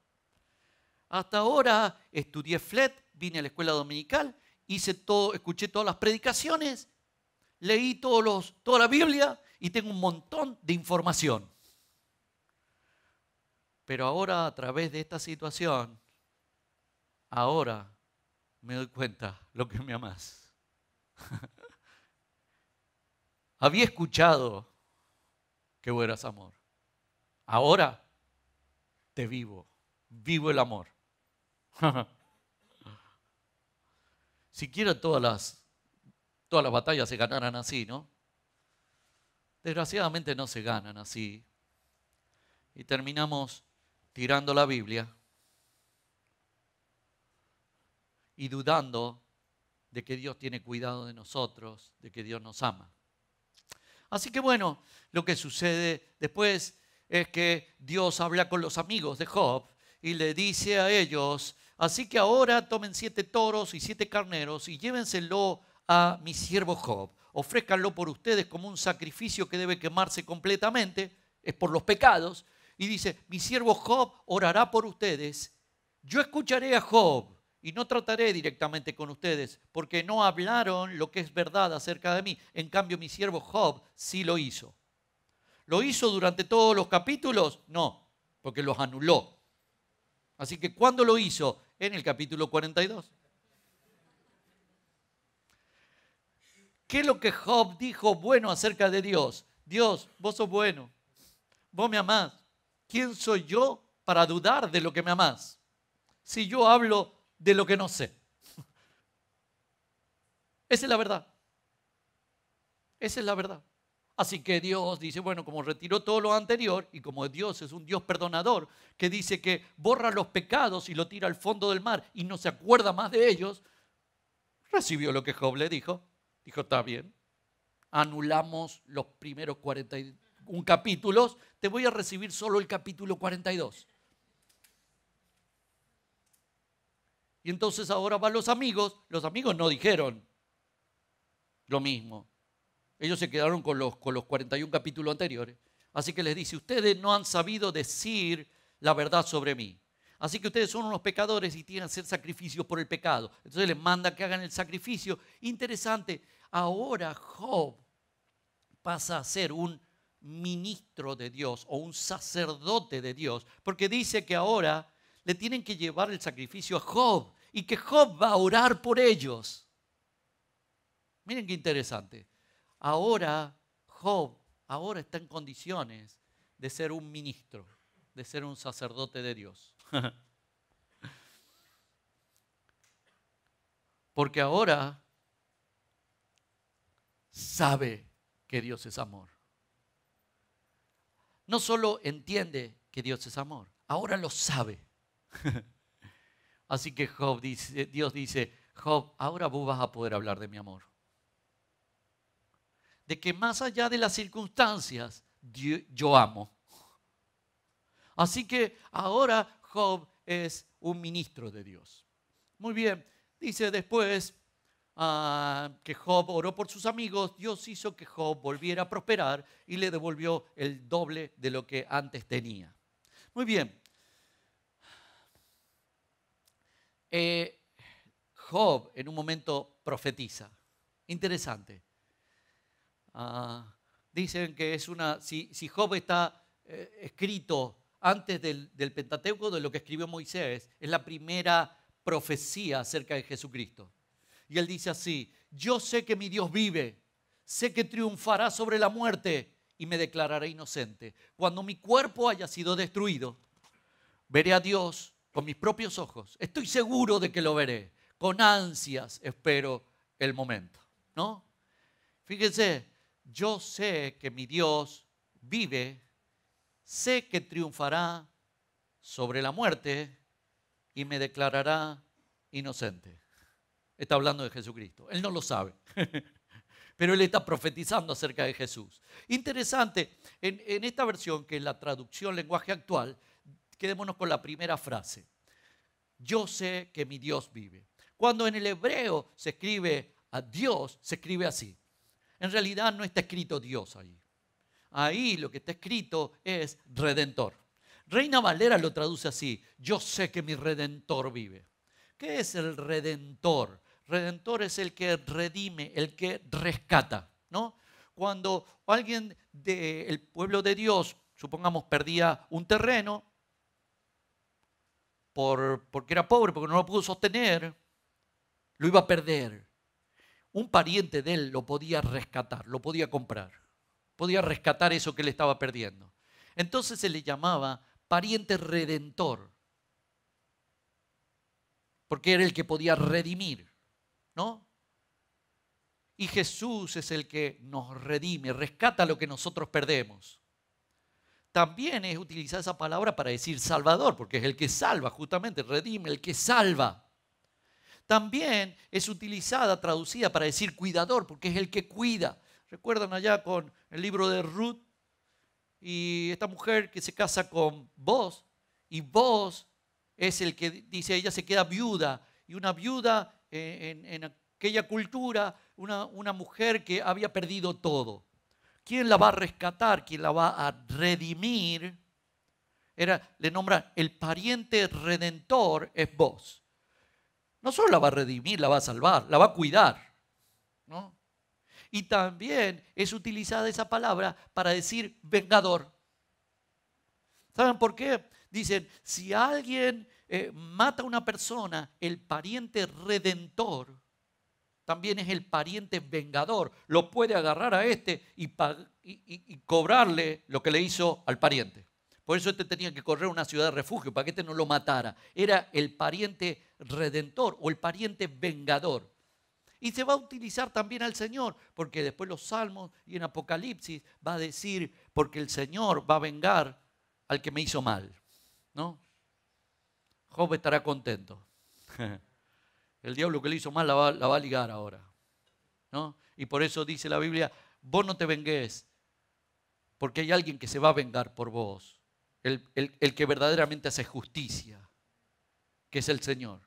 Hasta ahora estudié FLET, vine a la escuela dominical, escuché todas las predicaciones, leí toda la Biblia y tengo un montón de información. Pero ahora, a través de esta situación, ahora me doy cuenta lo que me amás. Había escuchado que vos eras amor. Ahora te vivo el amor. Siquiera todas las batallas se ganaran así, ¿no? Desgraciadamente no se ganan así. Y terminamos tirando la Biblia y dudando de que Dios tiene cuidado de nosotros, de que Dios nos ama. Así que bueno, lo que sucede después es que Dios habla con los amigos de Job y le dice a ellos: así que ahora tomen 7 toros y 7 carneros y llévenselo a mi siervo Job. Ofrézcanlo por ustedes como un sacrificio que debe quemarse completamente, es por los pecados. Y dice: mi siervo Job orará por ustedes. Yo escucharé a Job y no trataré directamente con ustedes, porque no hablaron lo que es verdad acerca de mí. En cambio, mi siervo Job sí lo hizo. ¿Lo hizo durante todos los capítulos? No, porque los anuló. Así que ¿cuándo lo hizo? En el capítulo 42. ¿Qué es lo que Job dijo bueno acerca de Dios? Dios, vos sos bueno, vos me amás. ¿Quién soy yo para dudar de lo que me amás? Si yo hablo de lo que no sé. Esa es la verdad. Esa es la verdad. Así que Dios dice, bueno, como retiró todo lo anterior y como Dios es un Dios perdonador que dice que borra los pecados y lo tira al fondo del mar y no se acuerda más de ellos, recibió lo que Job le dijo. Dijo: está bien, anulamos los primeros 41 capítulos, te voy a recibir solo el capítulo 42. Y entonces ahora van los amigos no dijeron lo mismo. Ellos se quedaron con los 41 capítulos anteriores. Así que les dice: ustedes no han sabido decir la verdad sobre mí. Así que ustedes son unos pecadores y tienen que hacer sacrificios por el pecado. Entonces les manda que hagan el sacrificio. Interesante, ahora Job pasa a ser un ministro de Dios o un sacerdote de Dios, porque dice que ahora le tienen que llevar el sacrificio a Job y que Job va a orar por ellos. Miren qué interesante. Ahora Job está en condiciones de ser un ministro, de ser un sacerdote de Dios. Porque ahora sabe que Dios es amor. No solo entiende que Dios es amor, ahora lo sabe. Así que Dios dice: Job, ahora vos vas a poder hablar de mi amor. De que más allá de las circunstancias, yo amo. Así que ahora Job es un ministro de Dios. Muy bien, dice después que Job oró por sus amigos. Dios hizo que Job volviera a prosperar y le devolvió el doble de lo que antes tenía. Muy bien. Job en un momento profetiza. Interesante. Dicen que es si Job está escrito antes del Pentateuco, de lo que escribió Moisés, es la primera profecía acerca de Jesucristo. Y él dice así: yo sé que mi Dios vive, sé que triunfará sobre la muerte y me declararé inocente. Cuando mi cuerpo haya sido destruido, veré a Dios con mis propios ojos. Estoy seguro de que lo veré. Con ansias espero el momento, ¿no? Fíjense, yo sé que mi Dios vive, sé que triunfará sobre la muerte y me declarará inocente. Está hablando de Jesucristo. Él no lo sabe, pero él está profetizando acerca de Jesús. Interesante, en esta versión, que es la traducción lenguaje actual, quedémonos con la primera frase: yo sé que mi Dios vive. Cuando en el hebreo se escribe a Dios, se escribe así. En realidad no está escrito Dios ahí. Ahí lo que está escrito es Redentor. Reina Valera lo traduce así: yo sé que mi Redentor vive. ¿Qué es el Redentor? Redentor es el que redime, el que rescata, ¿no? Cuando alguien del pueblo de Dios, supongamos, perdía un terreno porque era pobre, porque no lo pudo sostener, lo iba a perder. Un pariente de él lo podía rescatar, lo podía comprar. Podía rescatar eso que él estaba perdiendo. Entonces se le llamaba pariente redentor, porque era el que podía redimir, ¿no? Y Jesús es el que nos redime, rescata lo que nosotros perdemos. También es utilizar esa palabra para decir Salvador, porque es el que salva, justamente, redime, el que salva. También es utilizada, traducida para decir cuidador, porque es el que cuida. ¿Recuerdan allá con el libro de Ruth? Y esta mujer que se casa con Boaz, y Boaz es el que dice, ella se queda viuda, y una viuda en aquella cultura, una mujer que había perdido todo. ¿Quién la va a rescatar? ¿Quién la va a redimir? Le nombra el pariente redentor, es Boaz. No solo la va a redimir, la va a salvar, la va a cuidar, ¿no? Y también es utilizada esa palabra para decir vengador. ¿Saben por qué? Dicen, si alguien mata a una persona, el pariente redentor también es el pariente vengador. Lo puede agarrar a este y cobrarle lo que le hizo al pariente. Por eso este tenía que correr a una ciudad de refugio, para que este no lo matara. Era el pariente redentor o el pariente vengador. Y se va a utilizar también al Señor, porque después los Salmos y en Apocalipsis va a decir, porque el Señor va a vengar al que me hizo mal, ¿no? Job estará contento. El diablo que le hizo mal la va a ligar ahora, ¿no? Y por eso dice la Biblia, vos no te vengues, porque hay alguien que se va a vengar por vos, el que verdaderamente hace justicia, que es el Señor.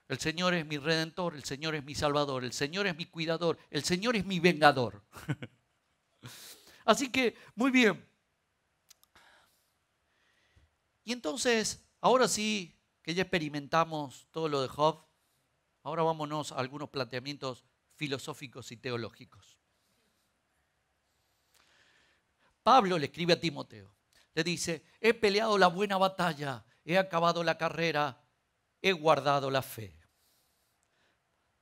El Señor es mi redentor, el Señor es mi salvador, el Señor es mi cuidador, el Señor es mi vengador. Así que, muy bien. Y entonces, ahora sí que ya experimentamos todo lo de Job, ahora vámonos a algunos planteamientos filosóficos y teológicos. Pablo le escribe a Timoteo, le dice, he peleado la buena batalla, he acabado la carrera, he guardado la fe.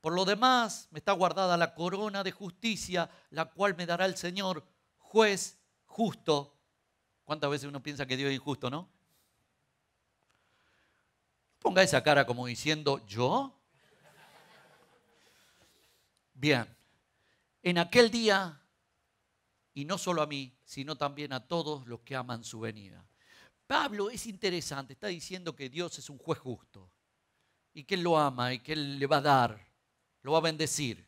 Por lo demás, me está guardada la corona de justicia, la cual me dará el Señor, juez justo. ¿Cuántas veces uno piensa que Dios es injusto, no? Ponga esa cara como diciendo, ¿yo? Bien, en aquel día, y no solo a mí, sino también a todos los que aman su venida. Pablo es interesante, está diciendo que Dios es un juez justo y que Él lo ama y que Él le va a dar, lo va a bendecir.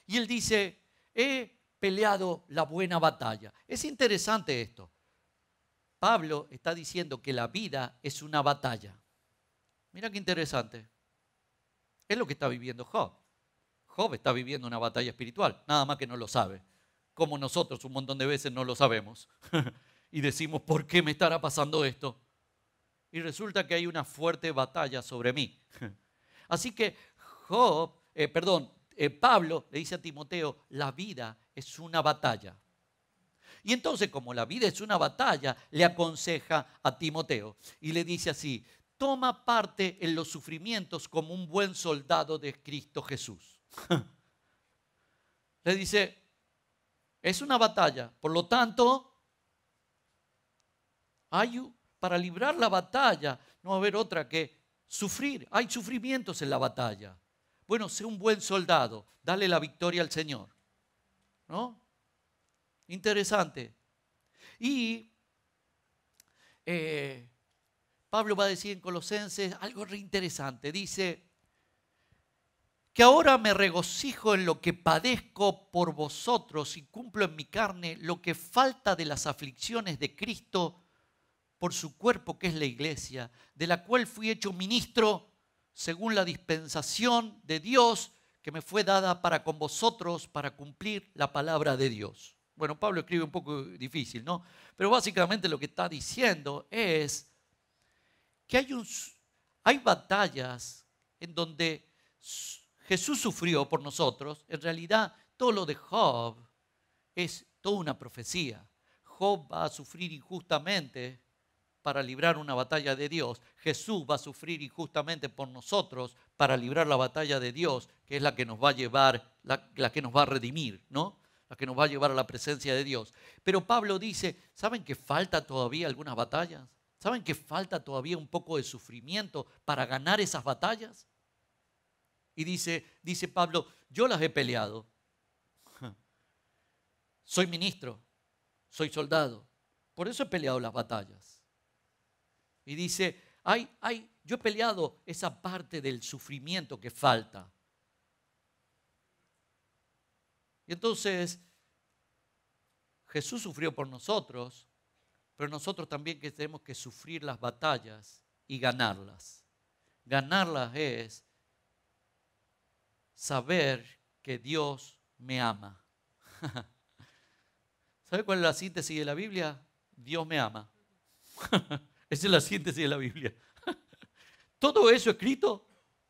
Y él dice, he peleado la buena batalla. Es interesante esto. Pablo está diciendo que la vida es una batalla. Mira qué interesante. Es lo que está viviendo Job. Job está viviendo una batalla espiritual, nada más que no lo sabe. Como nosotros un montón de veces no lo sabemos. Y decimos, ¿por qué me estará pasando esto? Y resulta que hay una fuerte batalla sobre mí. Así que Pablo le dice a Timoteo, la vida es una batalla. Y entonces, como la vida es una batalla, le aconseja a Timoteo y le dice así, toma parte en los sufrimientos como un buen soldado de Cristo Jesús. Le dice, es una batalla, por lo tanto, para librar la batalla no va a haber otra que sufrir. Hay sufrimientos en la batalla. Bueno, sé un buen soldado, dale la victoria al Señor, ¿no? Interesante. Y Pablo va a decir en Colosenses algo re interesante. Dice que ahora me regocijo en lo que padezco por vosotros y cumplo en mi carne lo que falta de las aflicciones de Cristo por su cuerpo que es la iglesia, de la cual fui hecho ministro según la dispensación de Dios que me fue dada para con vosotros para cumplir la palabra de Dios. Bueno, Pablo escribe un poco difícil, ¿no? Pero básicamente lo que está diciendo es que hay batallas en donde Jesús sufrió por nosotros. En realidad, todo lo de Job es toda una profecía. Job va a sufrir injustamente para librar una batalla de Dios. Jesús va a sufrir injustamente por nosotros para librar la batalla de Dios, que es la que nos va a llevar, la que nos va a redimir, ¿no? La que nos va a llevar a la presencia de Dios. Pero Pablo dice, ¿saben que falta todavía algunas batallas? ¿Saben que falta todavía un poco de sufrimiento para ganar esas batallas? Y dice Pablo, yo las he peleado. Soy ministro, soy soldado. Por eso he peleado las batallas. Y dice, Yo he peleado esa parte del sufrimiento que falta. Y entonces, Jesús sufrió por nosotros, pero nosotros también que tenemos que sufrir las batallas y ganarlas. Ganarlas es saber que Dios me ama. ¿Sabe cuál es la síntesis de la Biblia? Dios me ama. Esa es la síntesis de la Biblia. Todo eso escrito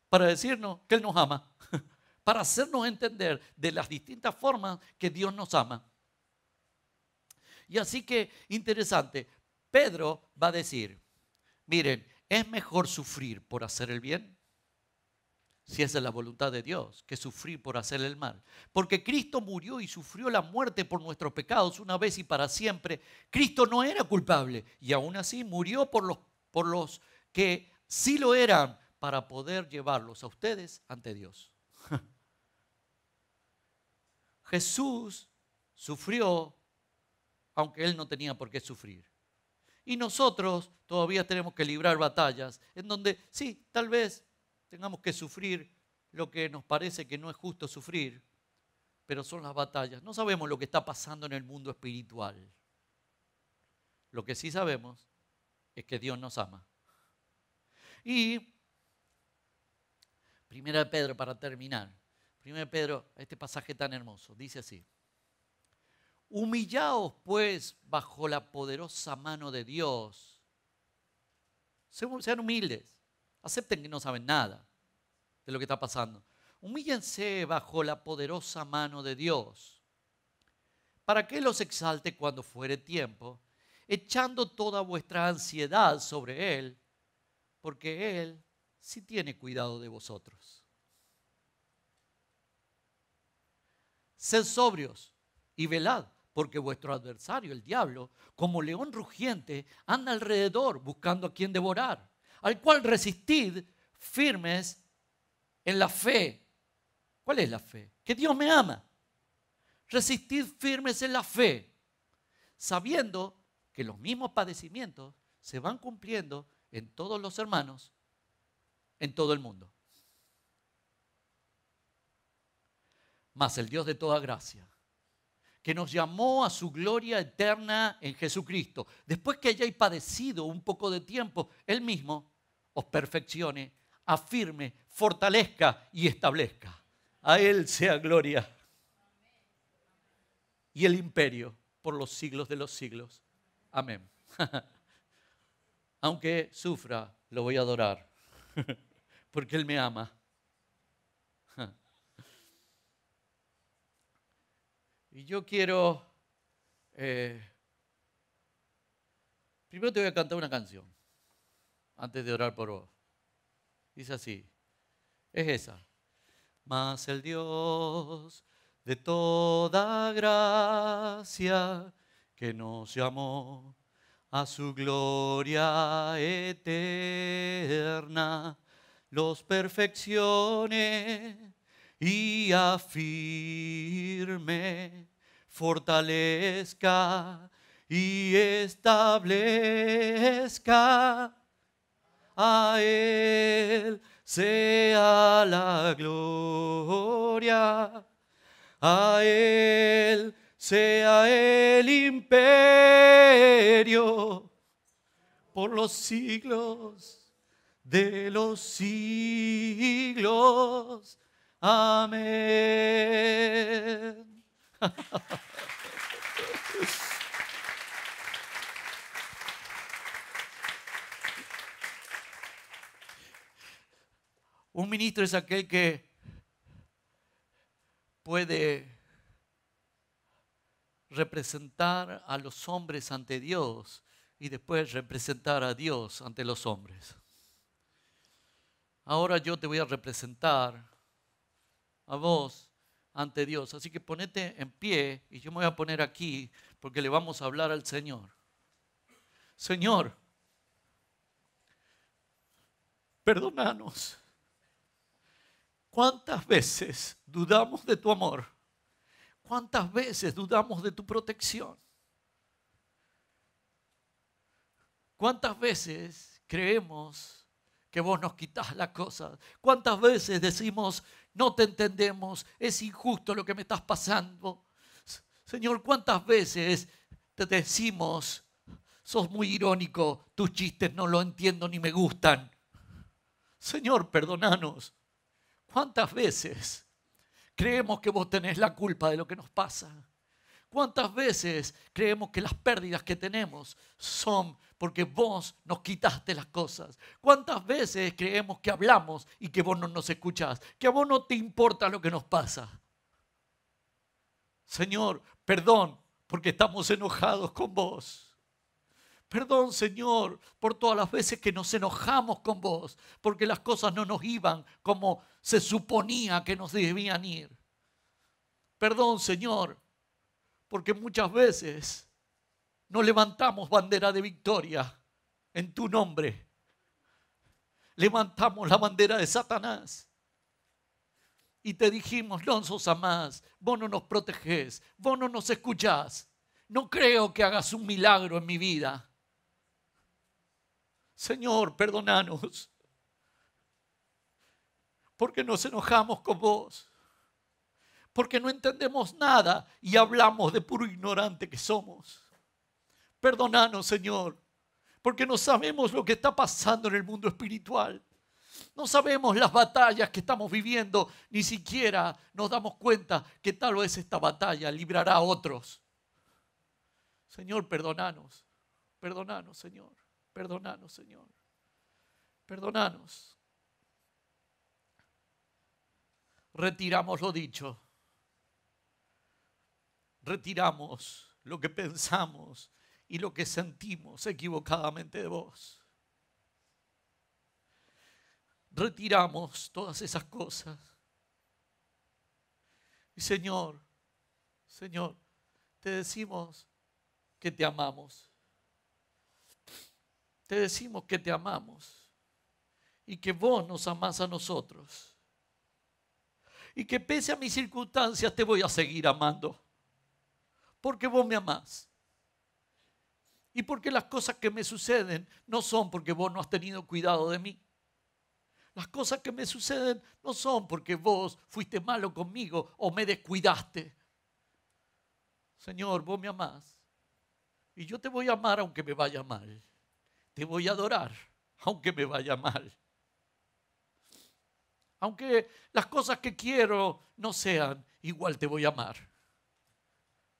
para decirnos que Él nos ama, para hacernos entender de las distintas formas que Dios nos ama. Y así que, interesante, Pedro va a decir, miren, es mejor sufrir por hacer el bien, si esa es la voluntad de Dios, que sufrir por hacer el mal. Porque Cristo murió y sufrió la muerte por nuestros pecados una vez y para siempre. Cristo no era culpable y aún así murió por los que sí lo eran para poder llevarlos a ustedes ante Dios. Jesús sufrió aunque Él no tenía por qué sufrir. Y nosotros todavía tenemos que librar batallas en donde sí, tal vez tengamos que sufrir lo que nos parece que no es justo sufrir, pero son las batallas. No sabemos lo que está pasando en el mundo espiritual. Lo que sí sabemos es que Dios nos ama. Y Primera de Pedro, para terminar. Primera de Pedro, este pasaje tan hermoso, dice así. Humillaos pues bajo la poderosa mano de Dios. Sean humildes. Acepten que no saben nada de lo que está pasando. Humíllense bajo la poderosa mano de Dios, para que los exalte cuando fuere tiempo, echando toda vuestra ansiedad sobre Él, porque Él sí tiene cuidado de vosotros. Sed sobrios y velad, porque vuestro adversario, el diablo, como león rugiente, anda alrededor buscando a quien devorar, al cual resistid firmes en la fe. ¿Cuál es la fe? Que Dios me ama. Resistid firmes en la fe, sabiendo que los mismos padecimientos se van cumpliendo en todos los hermanos, en todo el mundo. Mas el Dios de toda gracia, que nos llamó a su gloria eterna en Jesucristo, después que hayáis padecido un poco de tiempo, Él mismo os perfeccione, afirme, fortalezca y establezca. A Él sea gloria y el imperio por los siglos de los siglos. Amén. Aunque sufra, lo voy a adorar, porque Él me ama. Y yo quiero, primero te voy a cantar una canción, antes de orar por vos. Dice así, es esa. Mas el Dios de toda gracia, que nos llamó a su gloria eterna, los perfeccione y afirme, fortalezca y establezca. A Él sea la gloria, a Él sea el imperio por los siglos de los siglos. Amén. Un ministro es aquel que puede representar a los hombres ante Dios y después representar a Dios ante los hombres. Ahora yo te voy a representar a vos ante Dios. Así que ponete en pie y yo me voy a poner aquí porque le vamos a hablar al Señor. Señor, perdónanos. ¿Cuántas veces dudamos de tu amor? ¿Cuántas veces dudamos de tu protección? ¿Cuántas veces creemos que vos nos quitás las cosas. ¿Cuántas veces decimos, no te entendemos, es injusto lo que me estás pasando? Señor, ¿cuántas veces te decimos, sos muy irónico, tus chistes no lo entiendo ni me gustan? Señor, perdonanos. ¿Cuántas veces creemos que vos tenés la culpa de lo que nos pasa? ¿Cuántas veces creemos que las pérdidas que tenemos son porque vos nos quitaste las cosas? ¿Cuántas veces creemos que hablamos y que vos no nos escuchás? Que a vos no te importa lo que nos pasa. Señor, perdón porque estamos enojados con vos. Perdón, Señor, por todas las veces que nos enojamos con vos, porque las cosas no nos iban como se suponía que nos debían ir. Perdón, Señor, porque muchas veces no levantamos bandera de victoria en tu nombre. Levantamos la bandera de Satanás. Y te dijimos, no sos más, vos no nos protegés, vos no nos escuchás. No creo que hagas un milagro en mi vida. Señor, perdonanos, porque nos enojamos con vos, porque no entendemos nada y hablamos de puro ignorante que somos. Perdonanos, Señor, porque no sabemos lo que está pasando en el mundo espiritual. No sabemos las batallas que estamos viviendo, ni siquiera nos damos cuenta que tal vez esta batalla librará a otros. Señor, perdonanos, perdonanos, Señor. Perdonanos, Señor. Perdonanos. Retiramos lo dicho. Retiramos lo que pensamos y lo que sentimos equivocadamente de vos. Retiramos todas esas cosas. Y Señor, Señor, te decimos que te amamos. Te decimos que te amamos y que vos nos amás a nosotros. Y que pese a mis circunstancias te voy a seguir amando. Porque vos me amás. Y porque las cosas que me suceden no son porque vos no has tenido cuidado de mí. Las cosas que me suceden no son porque vos fuiste malo conmigo o me descuidaste. Señor, vos me amás. Y yo te voy a amar aunque me vaya mal. Te voy a adorar aunque me vaya mal. Aunque las cosas que quiero no sean, igual te voy a amar.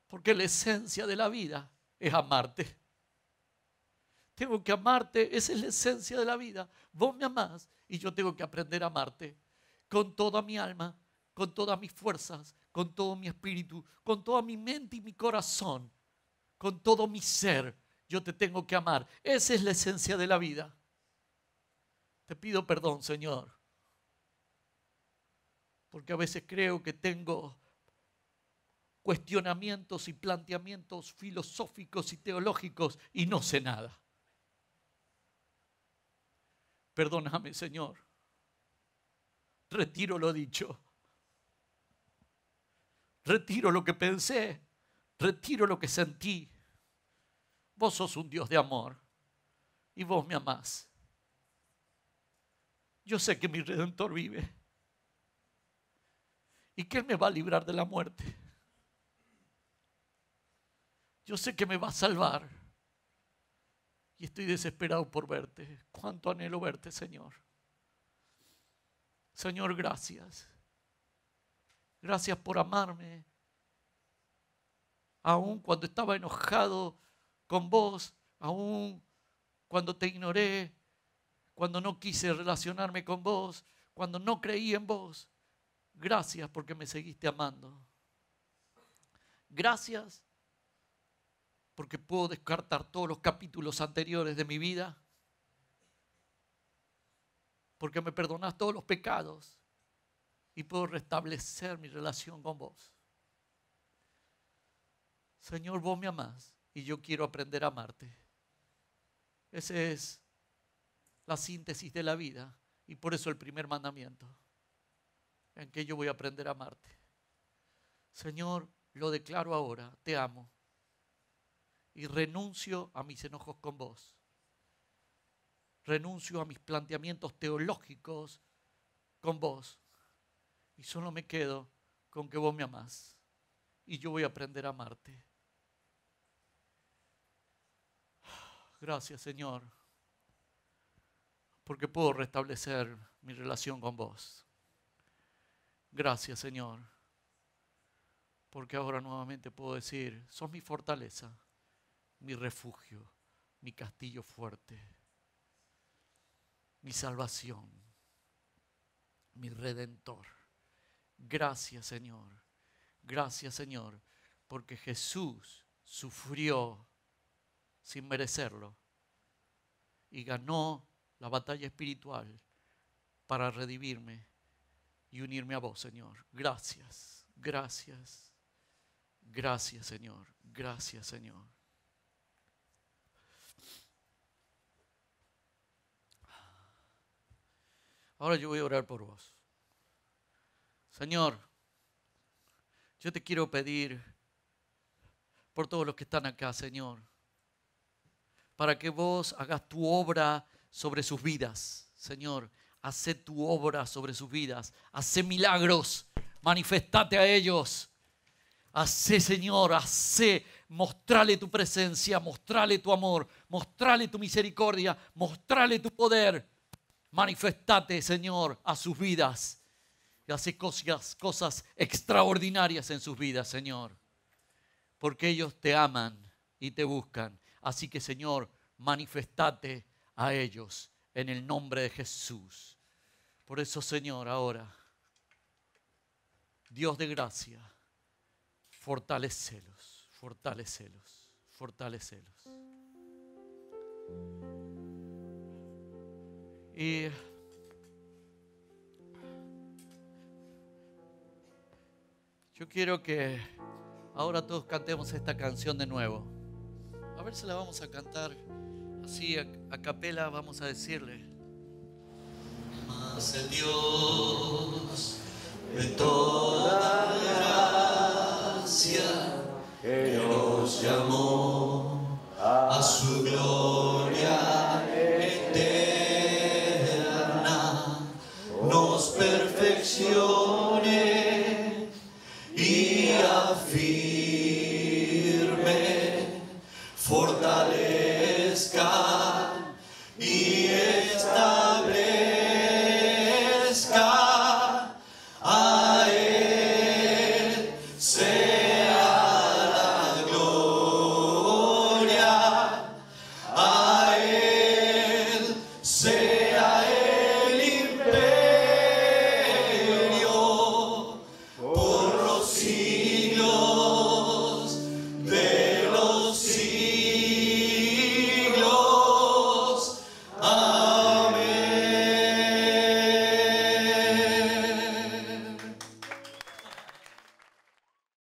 Porque la esencia de la vida es amarte. Tengo que amarte, esa es la esencia de la vida. Vos me amás y yo tengo que aprender a amarte con toda mi alma, con todas mis fuerzas, con todo mi espíritu, con toda mi mente y mi corazón, con todo mi ser. Yo te tengo que amar. Esa es la esencia de la vida. Te pido perdón, Señor, porque a veces creo que tengo cuestionamientos y planteamientos filosóficos y teológicos y no sé nada. Perdóname, Señor. Retiro lo dicho. Retiro lo que pensé. Retiro lo que sentí. Vos sos un Dios de amor y vos me amás. Yo sé que mi Redentor vive y que Él me va a librar de la muerte. Yo sé que me va a salvar y estoy desesperado por verte. Cuánto anhelo verte, Señor. Señor, gracias. Gracias por amarme. Aún cuando estaba enojado con vos, aún cuando te ignoré, cuando no quise relacionarme con vos, cuando no creí en vos. Gracias porque me seguiste amando. Gracias porque puedo descartar todos los capítulos anteriores de mi vida. Porque me perdonás todos los pecados y puedo restablecer mi relación con vos. Señor, vos me amás y yo quiero aprender a amarte. Esa es la síntesis de la vida y por eso el primer mandamiento en que yo voy a aprender a amarte. Señor, lo declaro ahora, te amo y renuncio a mis enojos con vos. Renuncio a mis planteamientos teológicos con vos. Y solo me quedo con que vos me amás. Y yo voy a aprender a amarte. Gracias, Señor, porque puedo restablecer mi relación con vos. Gracias, Señor, porque ahora nuevamente puedo decir, sos mi fortaleza, mi refugio, mi castillo fuerte, mi salvación, mi redentor. Gracias, Señor. Gracias, Señor, porque Jesús sufrió sin merecerlo y ganó la batalla espiritual para redimirme y unirme a vos, Señor. Gracias, gracias, gracias, Señor. Gracias, Señor. Ahora yo voy a orar por vos. Señor, yo te quiero pedir por todos los que están acá, Señor, para que vos hagas tu obra sobre sus vidas, Señor. Hacé tu obra sobre sus vidas. Hacé milagros. Manifestate a ellos. Hacé, Señor, hacé. Mostrale tu presencia, mostrale tu amor, mostrale tu misericordia, mostrale tu poder. Manifestate, Señor, a sus vidas. Y hace cosas extraordinarias en sus vidas, Señor. Porque ellos te aman y te buscan. Así que, Señor, manifestate a ellos en el nombre de Jesús. Por eso, Señor, ahora, Dios de gracia, fortalecelos, fortalecelos, fortalecelos. Y yo quiero que ahora todos cantemos esta canción de nuevo. A ver si la vamos a cantar así a capela, vamos a decirle. Mas el Dios de toda gracia que nos llamó a su gloria